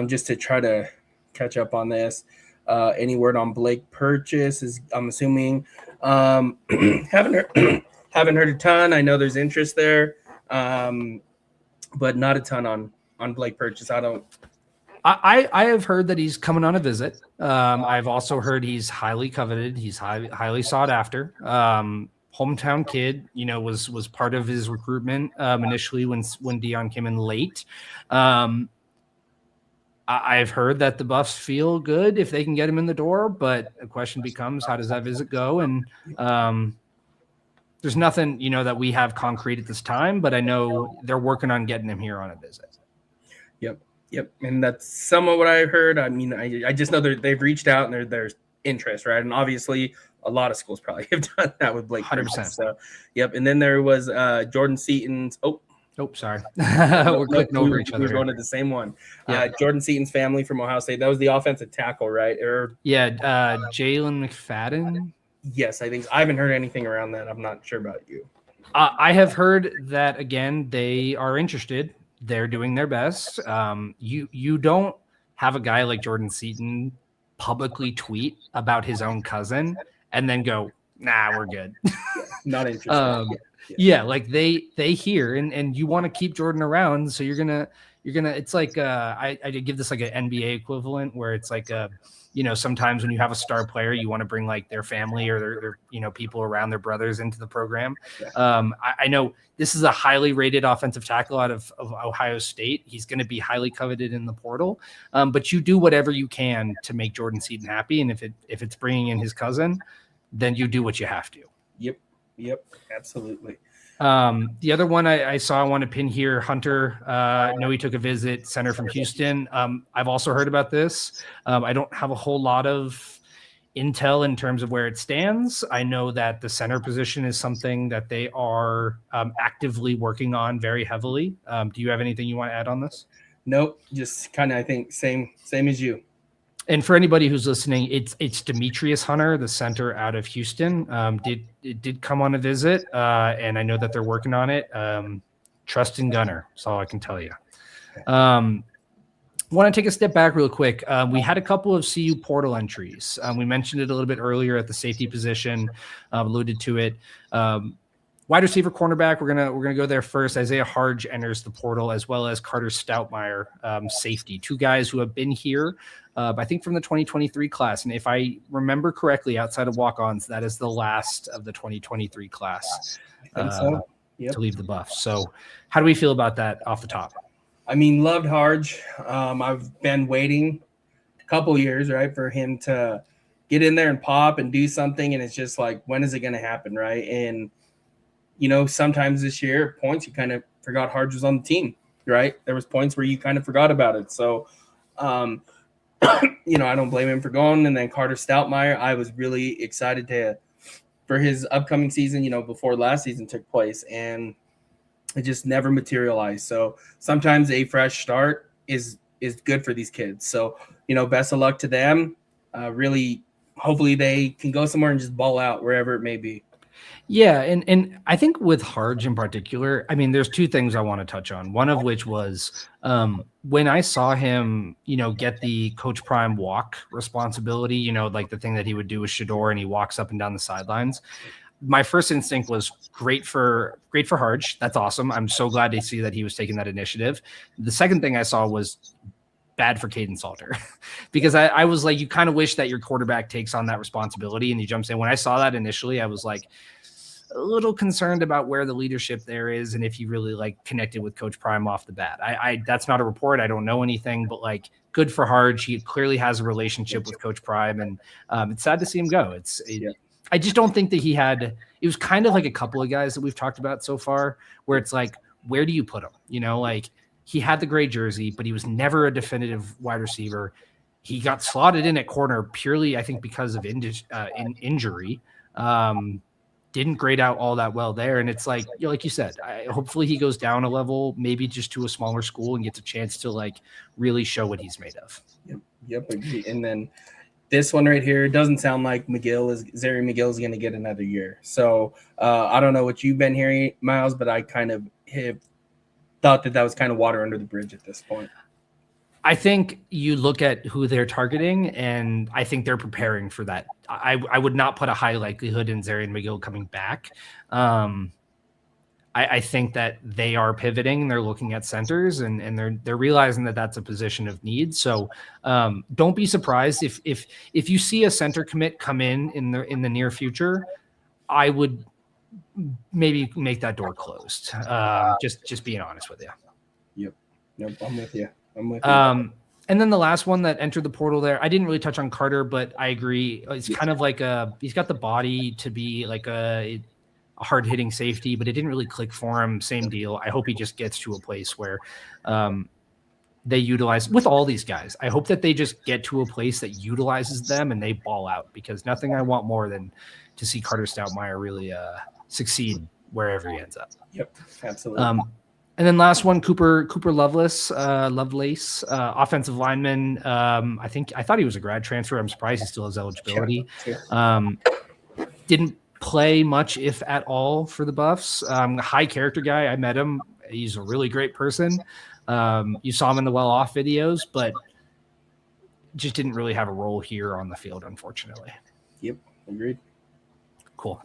just to try to catch up on this. Any word on Blake Purchase? I'm assuming haven't heard a ton. I know there's interest there, but not a ton on Blake Purchase. I have heard that he's coming on a visit. I've also heard he's highly coveted. He's highly sought after. Hometown kid, was part of his recruitment initially when Dion came in late. I've heard that the Buffs feel good if they can get him in the door, but the question becomes, how does that visit go? And there's nothing, that we have concrete at this time, but I know they're working on getting him here on a visit. Yep. And that's somewhat what I heard. I mean, I just know they've reached out and there's interest, right? And obviously a lot of schools probably have done that with Blake. 100%. So, yep. And then there was Jordan Seaton's. Oh, sorry. We're clicking over each other. We're going to the same one. Yeah. Jordan Seaton's family from Ohio State. That was the offensive tackle, right? Jalen McFadden. Yes, I think so. I haven't heard anything around that. I'm not sure about you. I have heard that, again, they are interested. They're doing their best. You don't have a guy like Jordan Seaton publicly tweet about his own cousin and then go, nah, we're good. Not interested. Yeah, like they hear and you want to keep Jordan around, so you're gonna it's like I give this like an NBA equivalent where it's like sometimes when you have a star player, you want to bring like their family or their people around, their brothers into the program. Yeah. I know this is a highly rated offensive tackle out of Ohio State. He's going to be highly coveted in the portal, but you do whatever you can to make Jordan Seaton happy, and if it's bringing in his cousin, then you do what you have to. Yep, absolutely. The other one I saw, I want to pin here, Hunter. I know he took a visit, center from Houston. I've also heard about this. I don't have a whole lot of intel in terms of where it stands. I know that the center position is something that they are actively working on very heavily. Do you have anything you want to add on this? Nope, just kind of, I think, same as you. And for anybody who's listening, it's Demetrius Hunter, the center out of Houston. It did come on a visit, and I know that they're working on it. Trust in Gunner. That's all I can tell you. Want to take a step back real quick. We had a couple of CU portal entries. We mentioned it a little bit earlier at the safety position, alluded to it. Wide receiver, cornerback, we're gonna go there first. Isaiah Harge enters the portal, as well as Carter Stoutmeyer, safety. 2 guys who have been here, I think, from the 2023 class. And if I remember correctly, outside of walk-ons, that is the last of the 2023 class to leave the Buffs. So how do we feel about that off the top? I mean, loved Harge. I've been waiting a couple years, right, for him to get in there and pop and do something. And it's just like, when is it going to happen, right? And sometimes this year, points, you kind of forgot Harge was on the team, right? There was points where you kind of forgot about it. So, I don't blame him for going. And then Carter Stoutmeyer, I was really excited for his upcoming season, before last season took place, and it just never materialized. So sometimes a fresh start is good for these kids. So, best of luck to them. Really, hopefully they can go somewhere and just ball out wherever it may be. Yeah, and I think with Harge in particular, I mean, there's two things I want to touch on. One of which was when I saw him, get the Coach Prime walk responsibility, like the thing that he would do with Shador, and he walks up and down the sidelines. My first instinct was great for Harge. That's awesome. I'm so glad to see that he was taking that initiative. The second thing I saw was bad for Caden Salter because I was like, you kind of wish that your quarterback takes on that responsibility and he jumps in. When I saw that initially, I was like a little concerned about where the leadership there is and if he really like connected with Coach Prime off the bat. I that's not a report. I don't know anything, but like good for Harge. He clearly has a relationship with Coach Prime, and it's sad to see him go. I just don't think that it was kind of like a couple of guys that we've talked about so far where it's like, where do you put him? Like he had the gray jersey, but he was never a definitive wide receiver. He got slotted in at corner purely, I think, because of injury. Didn't grade out all that well there. And it's like, like you said, hopefully he goes down a level, maybe just to a smaller school and gets a chance to like really show what he's made of. Yep. And then this one right here, it doesn't sound like Zary McGill is going to get another year. So I don't know what you've been hearing, Miles, but I kind of have thought that was kind of water under the bridge at this point. I think you look at who they're targeting, and I think they're preparing for that. I would not put a high likelihood in Zary McGill coming back. I think that they are pivoting. They're looking at centers, and they're realizing that that's a position of need. So don't be surprised if you see a center commit come in the near future. I would maybe make that door closed. Just being honest with you. Yep. I'm with you. And then the last one that entered the portal there, I didn't really touch on Carter, but I agree. It's kind of like he's got the body to be like a hard hitting safety, but it didn't really click for him. Same deal. I hope he just gets to a place where they utilize with all these guys. I hope that they just get to a place that utilizes them and they ball out, because nothing I want more than to see Carter Stoutmeyer really succeed wherever he ends up. Yep, absolutely. And then last one, Cooper Lovelace, offensive lineman. I thought he was a grad transfer. I'm surprised he still has eligibility. Didn't play much, if at all, for the Buffs. High character guy. I met him. He's a really great person. You saw him in the well-off videos, but just didn't really have a role here on the field, unfortunately. Yep, agreed. Cool.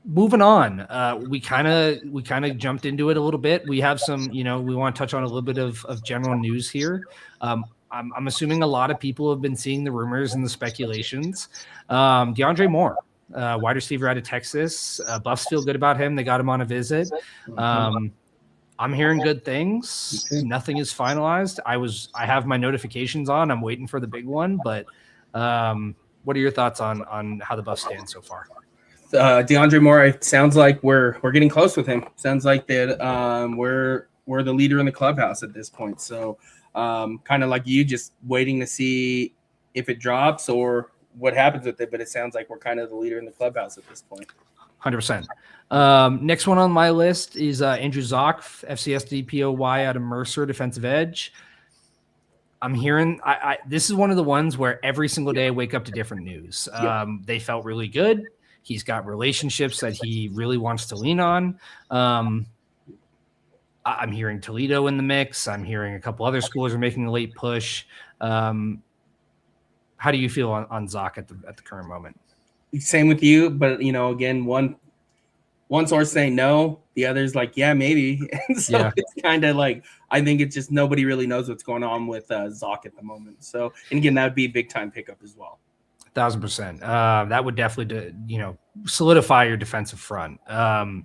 Moving on, we kind of jumped into it a little bit. We have some, we want to touch on a little bit of general news here. I'm assuming a lot of people have been seeing the rumors and the speculations. DeAndre Moore, wide receiver out of Texas. Buffs feel good about him. They got him on a visit. I'm hearing good things. Nothing is finalized. I have my notifications on. I'm waiting for the big one. But what are your thoughts on how the Buffs stand so far? DeAndre Moore, it sounds like we're getting close with him. Sounds like that we're the leader in the clubhouse at this point. So kind of like you, just waiting to see if it drops or what happens with it. But it sounds like we're kind of the leader in the clubhouse at this point. 100%. Next one on my list is Andrew Zock, FCS DPOY out of Mercer, defensive edge. I'm hearing this is one of the ones where every single day I wake up to different news. They felt really good. He's got relationships that he really wants to lean on. I'm hearing Toledo in the mix. I'm hearing a couple other schools are making a late push. How do you feel on Zock at the current moment? Same with you, but again, one source saying no, the other's like, yeah, maybe. And so it's kind of like, I think it's just nobody really knows what's going on with Zock at the moment. So, and again, that would be a big time pickup as well. 1,000%. That would definitely, solidify your defensive front. One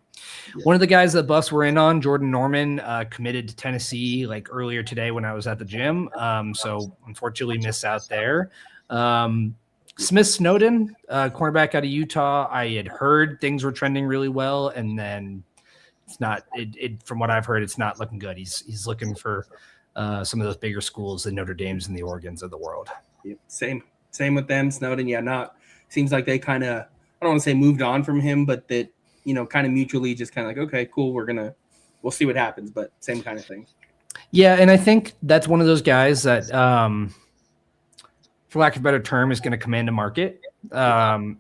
of the guys that Buffs were in on, Jordan Norman, committed to Tennessee like earlier today when I was at the gym. So unfortunately missed out there. Smith Snowden, cornerback out of Utah. I had heard things were trending really well, and then it's not. From what I've heard, it's not looking good. He's looking for some of those bigger schools, the Notre Dames and the Oregons of the world. Yep. Same with them. Snowden, seems like they kind of don't want to say moved on from him, but that, you know, kind of mutually just kind of like, okay, cool, we'll see what happens, but same kind of thing. Yeah, and I think that's one of those guys that, for lack of a better term, is going to command a market.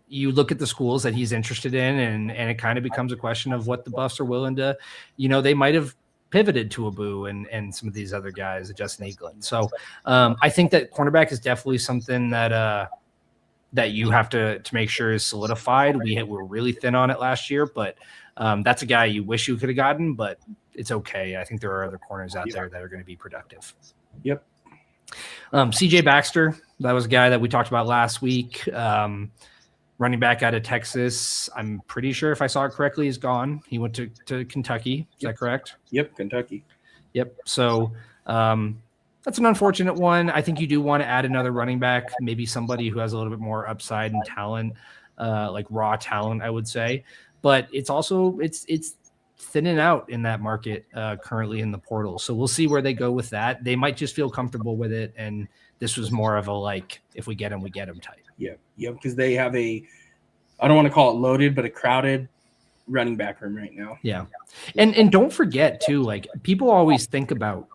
You look at the schools that he's interested in, and it kind of becomes a question of what the Buffs are willing to, you know, they might have pivoted to Abu and some of these other guys, Justin Eaglin. So I think that cornerback is definitely something that that you have to make sure is solidified. We were really thin on it last year, but that's a guy you wish you could have gotten, but it's okay. I think there are other corners out there that are going to be productive. Yep. CJ Baxter, that was a guy that we talked about last week. Running back out of Texas. I'm pretty sure if I saw it correctly, he's gone. He went to Kentucky. Is that correct? Yep, Kentucky. Yep. So that's an unfortunate one. I think you do want to add another running back, maybe somebody who has a little bit more upside and talent, like raw talent, I would say. But it's also it's thinning out in that market currently in the portal. So we'll see where they go with that. They might just feel comfortable with it, and this was more of a like, if we get him, we get him type. Yeah, because they have I don't want to call it loaded, but a crowded running back room right now. Yeah. And don't forget too, like people always think about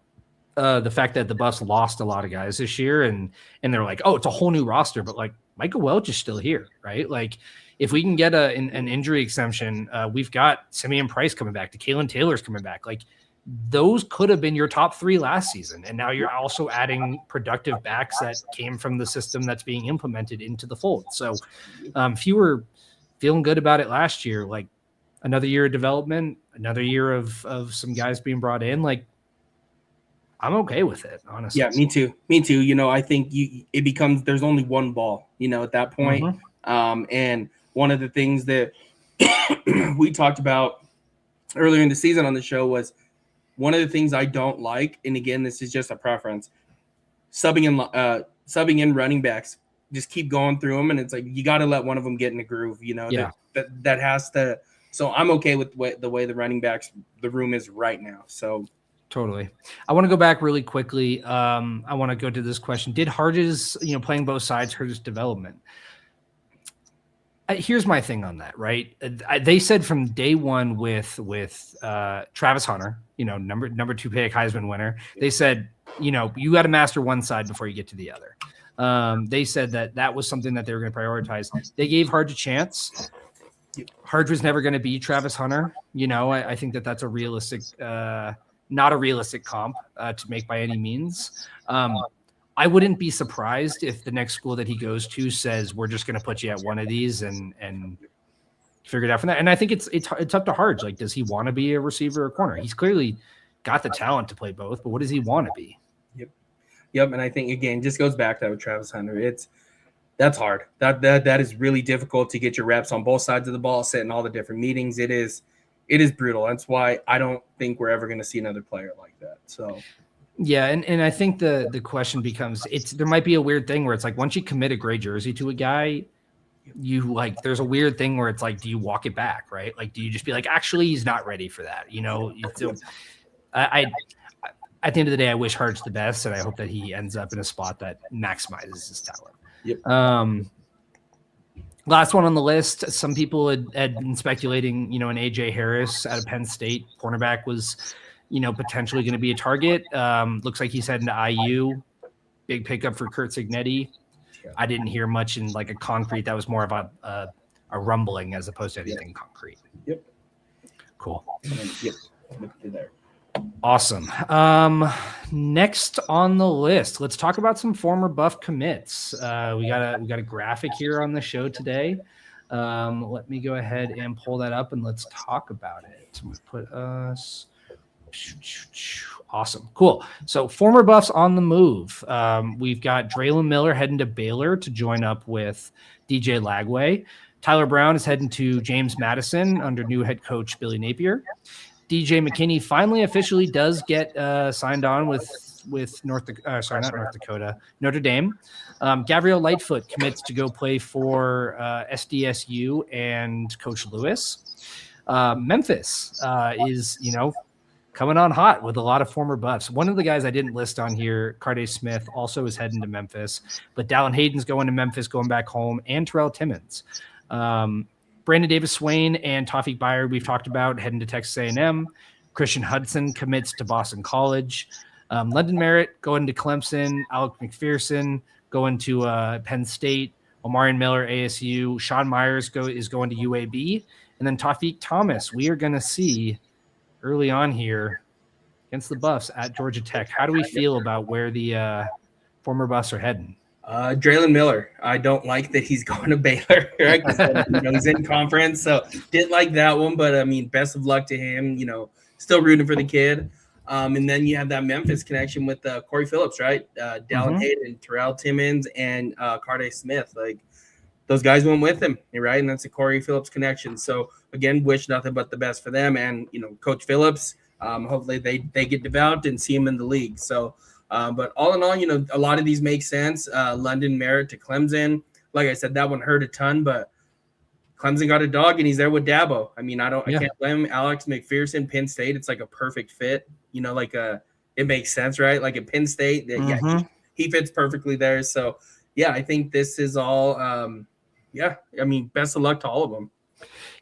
the fact that the Buffs lost a lot of guys this year and they're like, oh, it's a whole new roster, but like Michael Welch is still here, right? Like if we can get an injury exemption, we've got Simeon Price coming back, Kalen Taylor's coming back. Like those could have been your top 3 last season. And now you're also adding productive backs that came from the system that's being implemented into the fold. So if you were feeling good about it last year, like another year of development, another year of some guys being brought in, like I'm okay with it, honestly. Yeah, me too. You know, I think it becomes, there's only one ball, you know, at that point. Mm-hmm. And one of the things that we talked about earlier in the season on the show was one of the things I don't like, and again, this is just a preference, subbing in running backs. Just keep going through them, and it's like you got to let one of them get in the groove. You know, that has to. So I'm okay with the way the running backs, the room is right now. So totally. I want to go back really quickly. I want to go to this question: did Harge's, playing both sides hurt his development? Here's my thing on that, right? They said from day one with Travis Hunter, number 2 pick, Heisman winner. They said, you got to master one side before you get to the other. They said that was something that they were going to prioritize. They gave Harge a chance. Harge was never going to be Travis Hunter. I think that's a realistic, not a realistic comp to make by any means. I wouldn't be surprised if the next school that he goes to says, we're just going to put you at one of these and figure it out from that. And I think it's up to Harge. Like, does he want to be a receiver or corner? He's clearly got the talent to play both, but what does he want to be? Yep. And I think, again, just goes back to that with Travis Hunter. That's hard. That is really difficult to get your reps on both sides of the ball, sit in all the different meetings. It is brutal. That's why I don't think we're ever going to see another player like that. So yeah, and I think the question becomes, there might be a weird thing where it's like once you commit a gray jersey to a guy, there's a weird thing where it's like, do you walk it back, right? Like, do you just be like, actually, he's not ready for that? So at the end of the day, I wish Harge the best, and I hope that he ends up in a spot that maximizes his talent. Yep. Last one on the list. Some people had been speculating, an AJ Harris out of Penn State cornerback was, potentially going to be a target. Looks like he's heading to IU. Big pickup for Kurt Signetti. I didn't hear much in like a concrete. That was more of a rumbling as opposed to anything concrete. Yep. Cool. Yep. There. Awesome. Next on the list, let's talk about some former Buff commits. We got a graphic here on the show today. Let me go ahead and pull that up and let's talk about it. I'm gonna put us. Awesome. Cool. So former Buffs on the move. We've got Draylon Miller heading to Baylor to join up with DJ Lagway. Tyler Brown is heading to James Madison under new head coach Billy Napier. DJ McKinney finally officially does get signed on with Notre Dame. Gabriel Lightfoot commits to go play for SDSU and Coach Lewis. Memphis is, coming on hot with a lot of former Buffs. One of the guys I didn't list on here, Carday Smith, also is heading to Memphis, but Dallin Hayden's going to Memphis, going back home, and Terrell Timmons. Brandon Davis Swain and Tawfiq Byard, we've talked about, heading to Texas A&M. Christian Hudson commits to Boston College. London Merritt going to Clemson. Alec McPherson going to Penn State. Omarion Miller, ASU. Sean Myers is going to UAB. And then Tawfiq Thomas, we are going to see early on here against the Buffs at Georgia Tech. How do we feel about where the former Buffs are heading? Draylen Miller. I don't like that he's going to Baylor. Right? He's in conference, so didn't like that one. But I mean, best of luck to him. Still rooting for the kid. And then you have that Memphis connection with Corey Phillips, right? Dallin Hayden, Terrell Timmons, and Carday Smith. Like those guys went with him, right? And that's a Corey Phillips connection. So again, wish nothing but the best for them. And Coach Phillips. Hopefully they get developed and see him in the league. So. But all in all, a lot of these make sense. London Merritt to Clemson. Like I said, that one hurt a ton, but Clemson got a dog and he's there with Dabo. I mean, I can't blame him. Alex McPherson, Penn State. It's like a perfect fit. It makes sense, right? Like at Penn State, he fits perfectly there. So yeah, I think this is all. I mean, best of luck to all of them.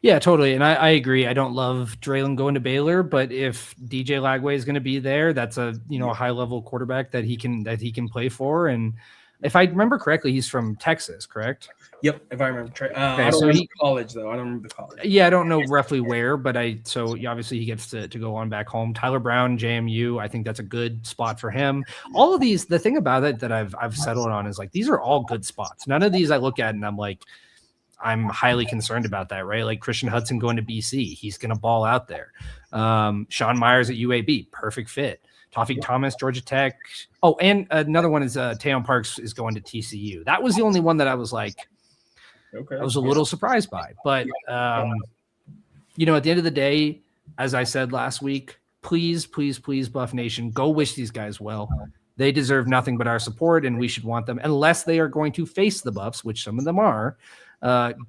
Yeah, totally. And I agree. I don't love Draylen going to Baylor, but if DJ Lagway is going to be there, that's a high level quarterback that he can play for. And if I remember correctly, he's from Texas, correct? Yep, if I remember. I don't remember college though. I don't remember the college. Yeah, I don't know roughly where, but obviously he gets to go on back home. Tyler Brown, JMU. I think that's a good spot for him. All of these, the thing about it that I've settled on is like these are all good spots. None of these I look at and I'm like, I'm highly concerned about that, right? Like Christian Hudson going to BC. He's going to ball out there. Sean Myers at UAB. Perfect fit. Tawfiq Thomas, Georgia Tech. Oh, and another one is Tayon Parks is going to TCU. That was the only one that I was like, I was a little surprised by. But, at the end of the day, as I said last week, please, please, please, Buff Nation, go wish these guys well. They deserve nothing but our support, and we should want them, unless they are going to face the Buffs, which some of them are.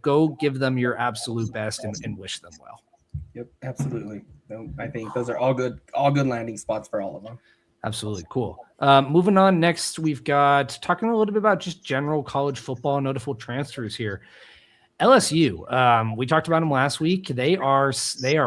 Go give them your absolute best and wish them well. Yep, absolutely. I think those are all good landing spots for all of them. Absolutely. Cool. Moving on. Next, we've got talking a little bit about just general college football, notable transfers here. LSU. We talked about them last week. They are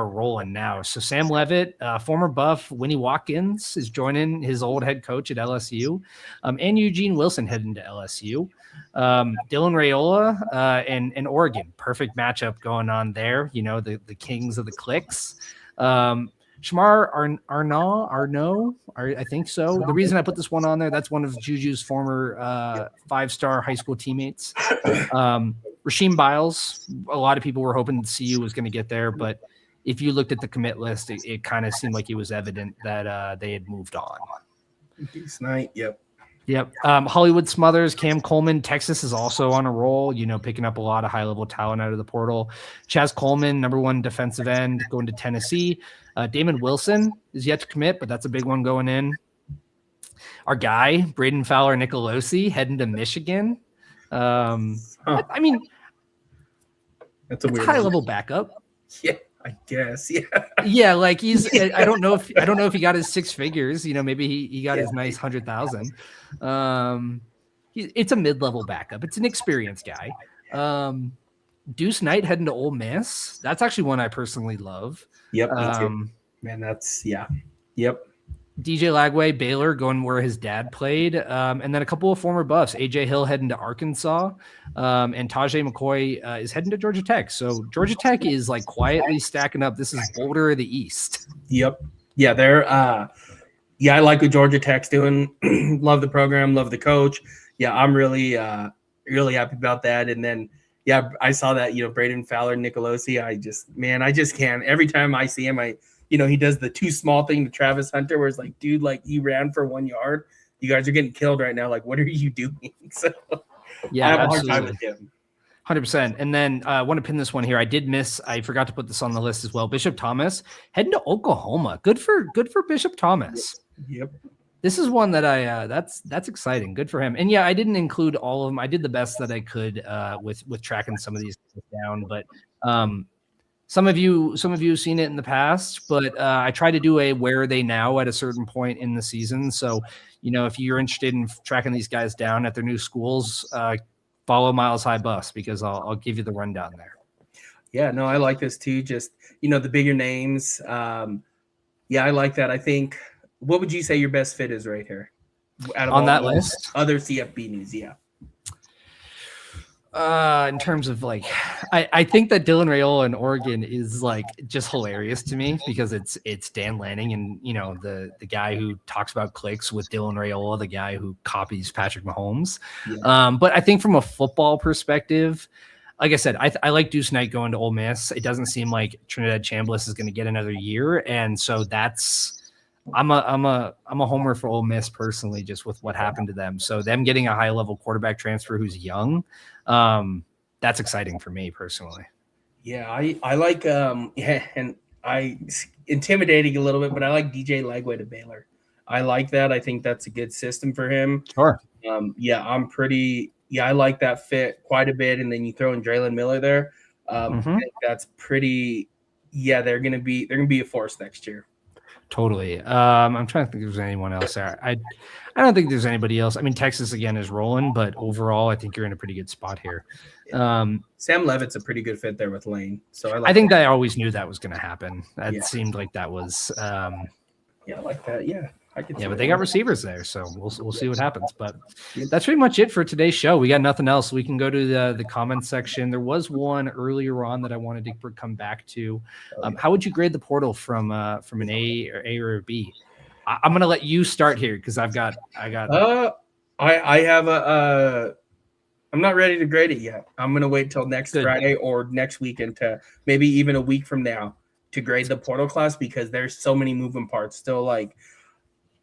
rolling now. So Sam Leavitt, former Buff Winnie Watkins is joining his old head coach at LSU, and Eugene Wilson heading to LSU. Dylan Raiola and Oregon, perfect matchup going on there. The kings of the clicks. Shamar Arnaud, I think so. The reason I put this one on there, that's one of Juju's former 5-star high school teammates. Rasheem Biles, a lot of people were hoping CU was going to get there, but if you looked at the commit list, it kind of seemed like it was evident that they had moved on. This night, yep. Hollywood Smothers, Cam Coleman, Texas is also on a roll, picking up a lot of high-level talent out of the portal. Chaz Coleman, number 1 defensive end, going to Tennessee. Damon Wilson is yet to commit, but that's a big one going in. Our guy, Braden Fowler Nicolosi, heading to Michigan. I mean, that's a weird high-level backup. Yeah. I guess, yeah. Yeah, like he's. I don't know if he got his 6 figures. Maybe he got his nice 100,000. It's a mid-level backup. It's an experienced guy. Deuce Knight heading to Ole Miss. That's actually one I personally love. Yep, me too. Man, that's Yep. DJ Lagway, Baylor, going where his dad played, and then a couple of former Buffs. AJ Hill heading to Arkansas, and Tajay McCoy is heading to Georgia Tech. So Georgia Tech is like quietly stacking up. This is Boulder of the East. Yep. Yeah, they're. I like what Georgia Tech's doing. Love the program. Love the coach. Yeah, I'm really happy about that. And then, I saw that Braden Fowler, Nicolosi. I just can't. Every time I see him, he does the too small thing to Travis Hunter, where it's like, dude, like he ran for 1 yard. You guys are getting killed right now. Like, what are you doing? So, I have a hard time with him. 100%. And then I want to pin this one here. I forgot to put this on the list as well. Bishop Thomas heading to Oklahoma. Good for Bishop Thomas. Yep. This is one that that's exciting. Good for him. And I didn't include all of them. I did the best that I could with tracking some of these down, but some of you have seen it in the past, but I try to do a where are they now at a certain point in the season. So, if you're interested in tracking these guys down at their new schools, follow Miles High Buffs because I'll give you the rundown there. Yeah, no, I like this too. Just, the bigger names. Yeah, I like that. I think, what would you say your best fit is right here? Out of On all that the list? other CFB news, yeah. In terms of like, I think that Dylan Raiola in Oregon is like just hilarious to me because it's Dan Lanning and the guy who talks about clicks with Dylan Raiola, the guy who copies Patrick Mahomes. Yeah. But I think from a football perspective, like I said, I like Deuce Knight going to Ole Miss. It doesn't seem like Trinidad Chambliss is going to get another year, and so I'm a homer for Ole Miss personally, just with what happened to them. So them getting a high level quarterback transfer who's young, that's exciting for me personally. Yeah, I like and I intimidating a little bit, but I like DJ Legway to Baylor. I like that. I think that's a good system for him. Sure. I like that fit quite a bit. And then you throw in Draylen Miller there. I think that's pretty. Yeah, they're gonna be a force next year. Totally. I'm trying to think if there's anyone else there. I don't think there's anybody else. I mean, Texas again is rolling, but overall, I think you're in a pretty good spot here. Sam Levitt's a pretty good fit there with Lane. So I think that I always knew that was going to happen. That Yeah. seemed like that was. I like that. Yeah. But they got receivers there, so we'll see what happens. But that's pretty much it for today's show. We got nothing else. We can go to the comments section. There was one earlier on that I wanted to come back to. How would you grade the portal from an A or a B? I'm gonna let you start here because I got. I have I'm not ready to grade it yet. I'm gonna wait till next Friday or next weekend to maybe even a week from now to grade the portal class because there's so many moving parts still. Like,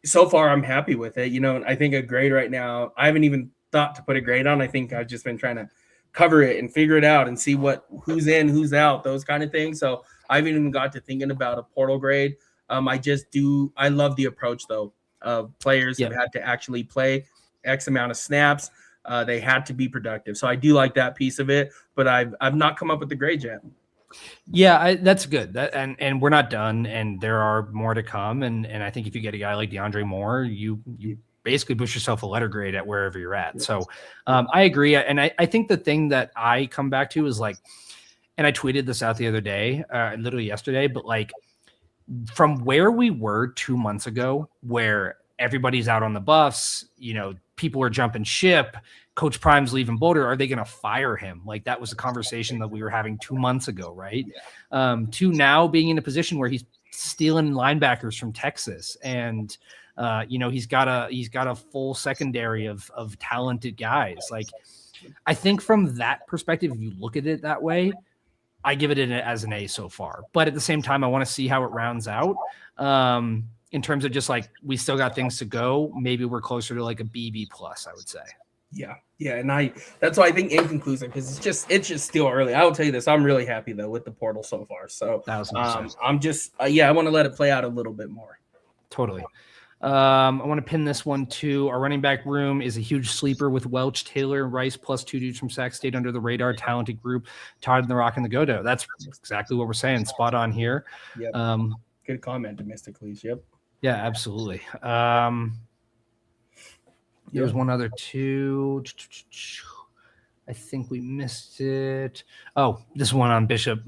so far, I'm happy with it. I think a grade right now, I haven't even thought to put a grade on. I think I've just been trying to cover it and figure it out and see who's in, who's out, those kind of things. So I haven't even got to thinking about a portal grade. I love the approach, though, of players who had to actually play X amount of snaps. They had to be productive. So I do like that piece of it, but I've not come up with the grade yet. Yeah, that's good. And we're not done, and there are more to come. And I think if you get a guy like DeAndre Moore, you basically push yourself a letter grade at wherever you're at. So I agree. And I think the thing that I come back to is like, and I tweeted this out the other day, literally yesterday, but like from where we were 2 months ago, where everybody's out on the Buffs, people are jumping ship, Coach Prime's leaving Boulder. Are they going to fire him? Like that was a conversation that we were having 2 months ago, right? Yeah. To now being in a position where he's stealing linebackers from Texas, and he's got a full secondary of talented guys. Like I think from that perspective, if you look at it that way, I give it as an A so far. But at the same time, I want to see how it rounds out. In terms of just like we still got things to go. Maybe we're closer to like a BB plus, I would say. Yeah, and that's why I think inconclusive because it's just still early. I will tell you this: I'm really happy though with the portal so far. So I'm just I want to let it play out a little bit more. Totally. I want to pin this one too. Our running back room is a huge sleeper with Welch, Taylor, Rice, plus 2 dudes from Sac State under the radar, talented group. Todd and the Rock and the Godo. That's exactly what we're saying. Spot on here. Yep. Good comment, Domestically. Yep. Yeah, absolutely. There was one other two. I think we missed it. Oh, this one on Bishop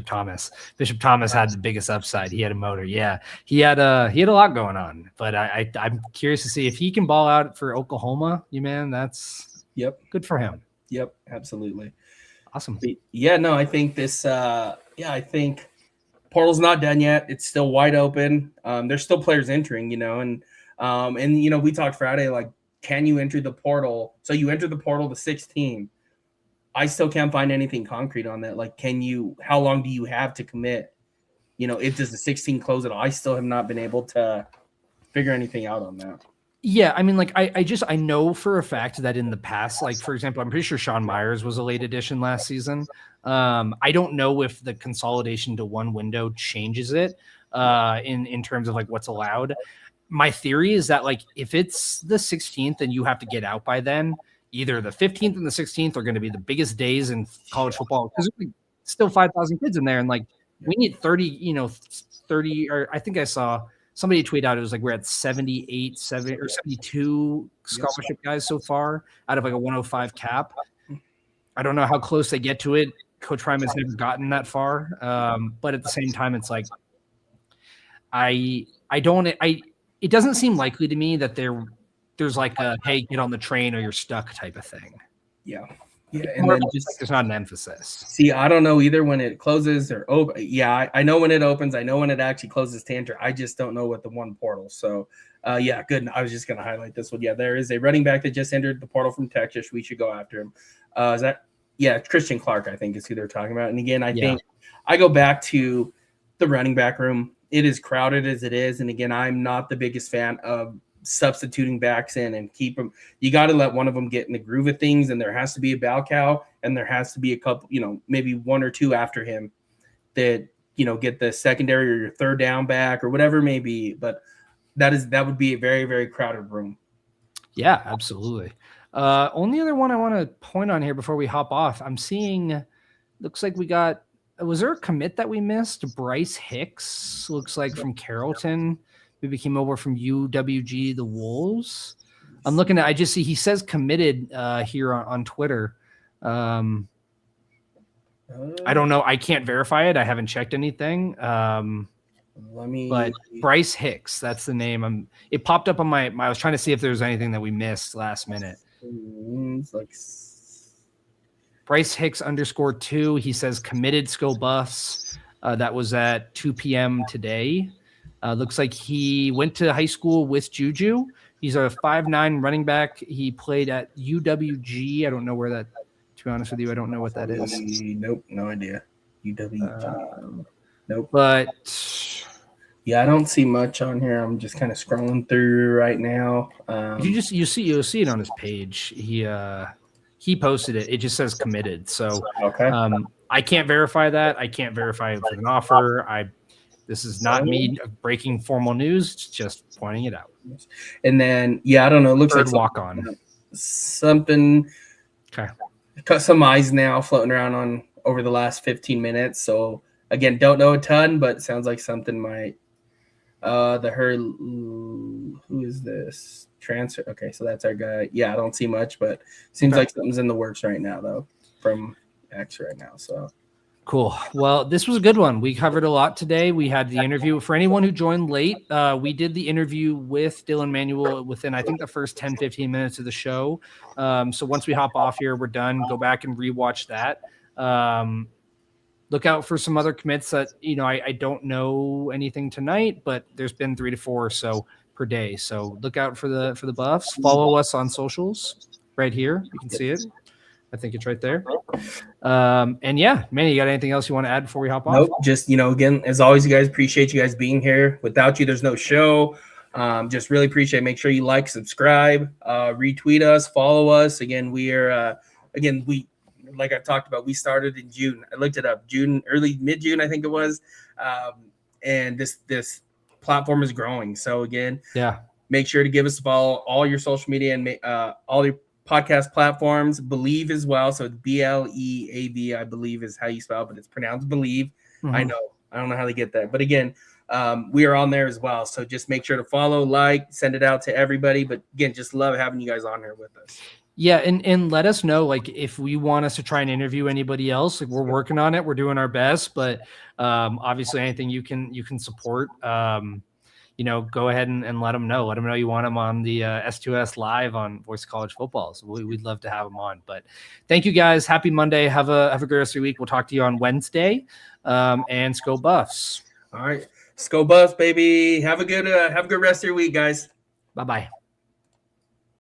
Thomas. Bishop Thomas had the biggest upside. He had a motor. Yeah, he had a lot going on. But I'm curious to see if he can ball out for Oklahoma. That's good for him. Yep, absolutely. Awesome. Yeah, no, I think this. I think portal's not done yet. It's still wide open. There's still players entering, and we talked Friday, like, can you enter the portal? So you enter the portal to 16. I still can't find anything concrete on that. Like, how long do you have to commit? If does the 16 close it? I still have not been able to figure anything out on that. Yeah, I mean, like, I know for a fact that in the past, like, for example, I'm pretty sure Sean Myers was a late addition last season. I don't know if the consolidation to one window changes it in terms of, like, what's allowed. My theory is that, like, if it's the 16th and you have to get out by then, either the 15th and the 16th are going to be the biggest days in college football because there's still 5,000 kids in there. And, like, we need 30, or I think I saw somebody tweet out, it was like we're at 72 scholarship guys so far out of like a 105 cap. I don't know how close they get to it. Coach Prime has never gotten that far. But at the same time, it's like it doesn't seem likely to me that there's like a, hey, get on the train or you're stuck type of thing. Yeah. Yeah. And then just there's not an emphasis. See, I don't know either when it closes or open. Yeah, I know when it opens. I know when it actually closes Tanter. I just don't know what the one portal. So, yeah, good. I was just going to highlight this one. Yeah, there is a running back that just entered the portal from Texas. We should go after him. Is that? Yeah, Christian Clark, I think, is who they're talking about. And again, I think I go back to the running back room. It is crowded as it is. And again, I'm not the biggest fan of substituting backs in and keep them. You got to let one of them get in the groove of things, and there has to be a bell cow, and there has to be a couple, maybe one or two after him that get the secondary or your third down back or whatever it may be. But that would be a very, very crowded room. Yeah, absolutely. Only other one I want to point on here before we hop off, I'm seeing, looks like was there a commit that we missed? Bryce Hicks, looks like from Carrollton. Maybe came over from UWG, the Wolves. I'm looking at, I just see he says committed here on Twitter. I don't know. I can't verify it. I haven't checked anything. But Bryce Hicks, that's the name. It popped up on I was trying to see if there was anything that we missed last minute. Bryce Hicks _2. He says committed Skill Buffs. That was at 2 p.m. today. Looks like he went to high school with Juju. He's a 5'9" running back. He played at UWG. I don't know where that, to be honest with you, I don't know what that is. Nope, no idea. UWG. Nope. But yeah, I don't see much on here. I'm just kind of scrolling through right now. You'll see it on his page. He posted it. It just says committed. So okay. I can't verify that. I can't verify it with an offer. This is not me breaking formal news, just pointing it out. And then, I don't know. It looks Third like walk on. Something. Okay. Cut some eyes now floating around on over the last 15 minutes. So again, don't know a ton, but sounds like something might. Who is this? Transfer. Okay, so that's our guy. Yeah, I don't see much, but seems like something's in the works right now, though, from X right now. So. Cool. Well, this was a good one. We covered a lot today. We had the interview. For anyone who joined late, we did the interview with Dylan Manuel within, I think, the first 10, 15 minutes of the show. So once we hop off here, we're done. Go back and rewatch that. Look out for some other commits that, I don't know anything tonight, but there's been 3 to 4 or so per day. So look out for the buffs. Follow us on socials right here. You can see it. I think it's right there. And yeah, Manny, you got anything else you want to add before we hop off? Nope. Just, again, as always, you guys, appreciate you guys being here. Without you, there's no show. Just really appreciate it. Make sure you like, subscribe, retweet us, follow us. Again, we are, like I talked about, we started in June. I looked it up, mid-June, I think it was. And this platform is growing. So again, make sure to give us a follow, all your social media and all your podcast platforms. Believe as well. So it's BLEAV, I believe is how you spell it, but it's pronounced Believe. Mm-hmm. I don't know how they get that. But again, we are on there as well. So just make sure to follow, like, send it out to everybody. But again, just love having you guys on here with us. Yeah, and let us know, like, if we want us to try and interview anybody else. Like, we're working on it. We're doing our best, but obviously anything you can support. Go ahead and let them know. Let them know you want them on the S2S live on Voice of College Football. So we'd love to have them on. But thank you guys. Happy Monday. Have a great rest of your week. We'll talk to you on Wednesday. And Go Buffs. All right, Go Buffs, baby. Have a good rest of your week, guys. Bye-bye.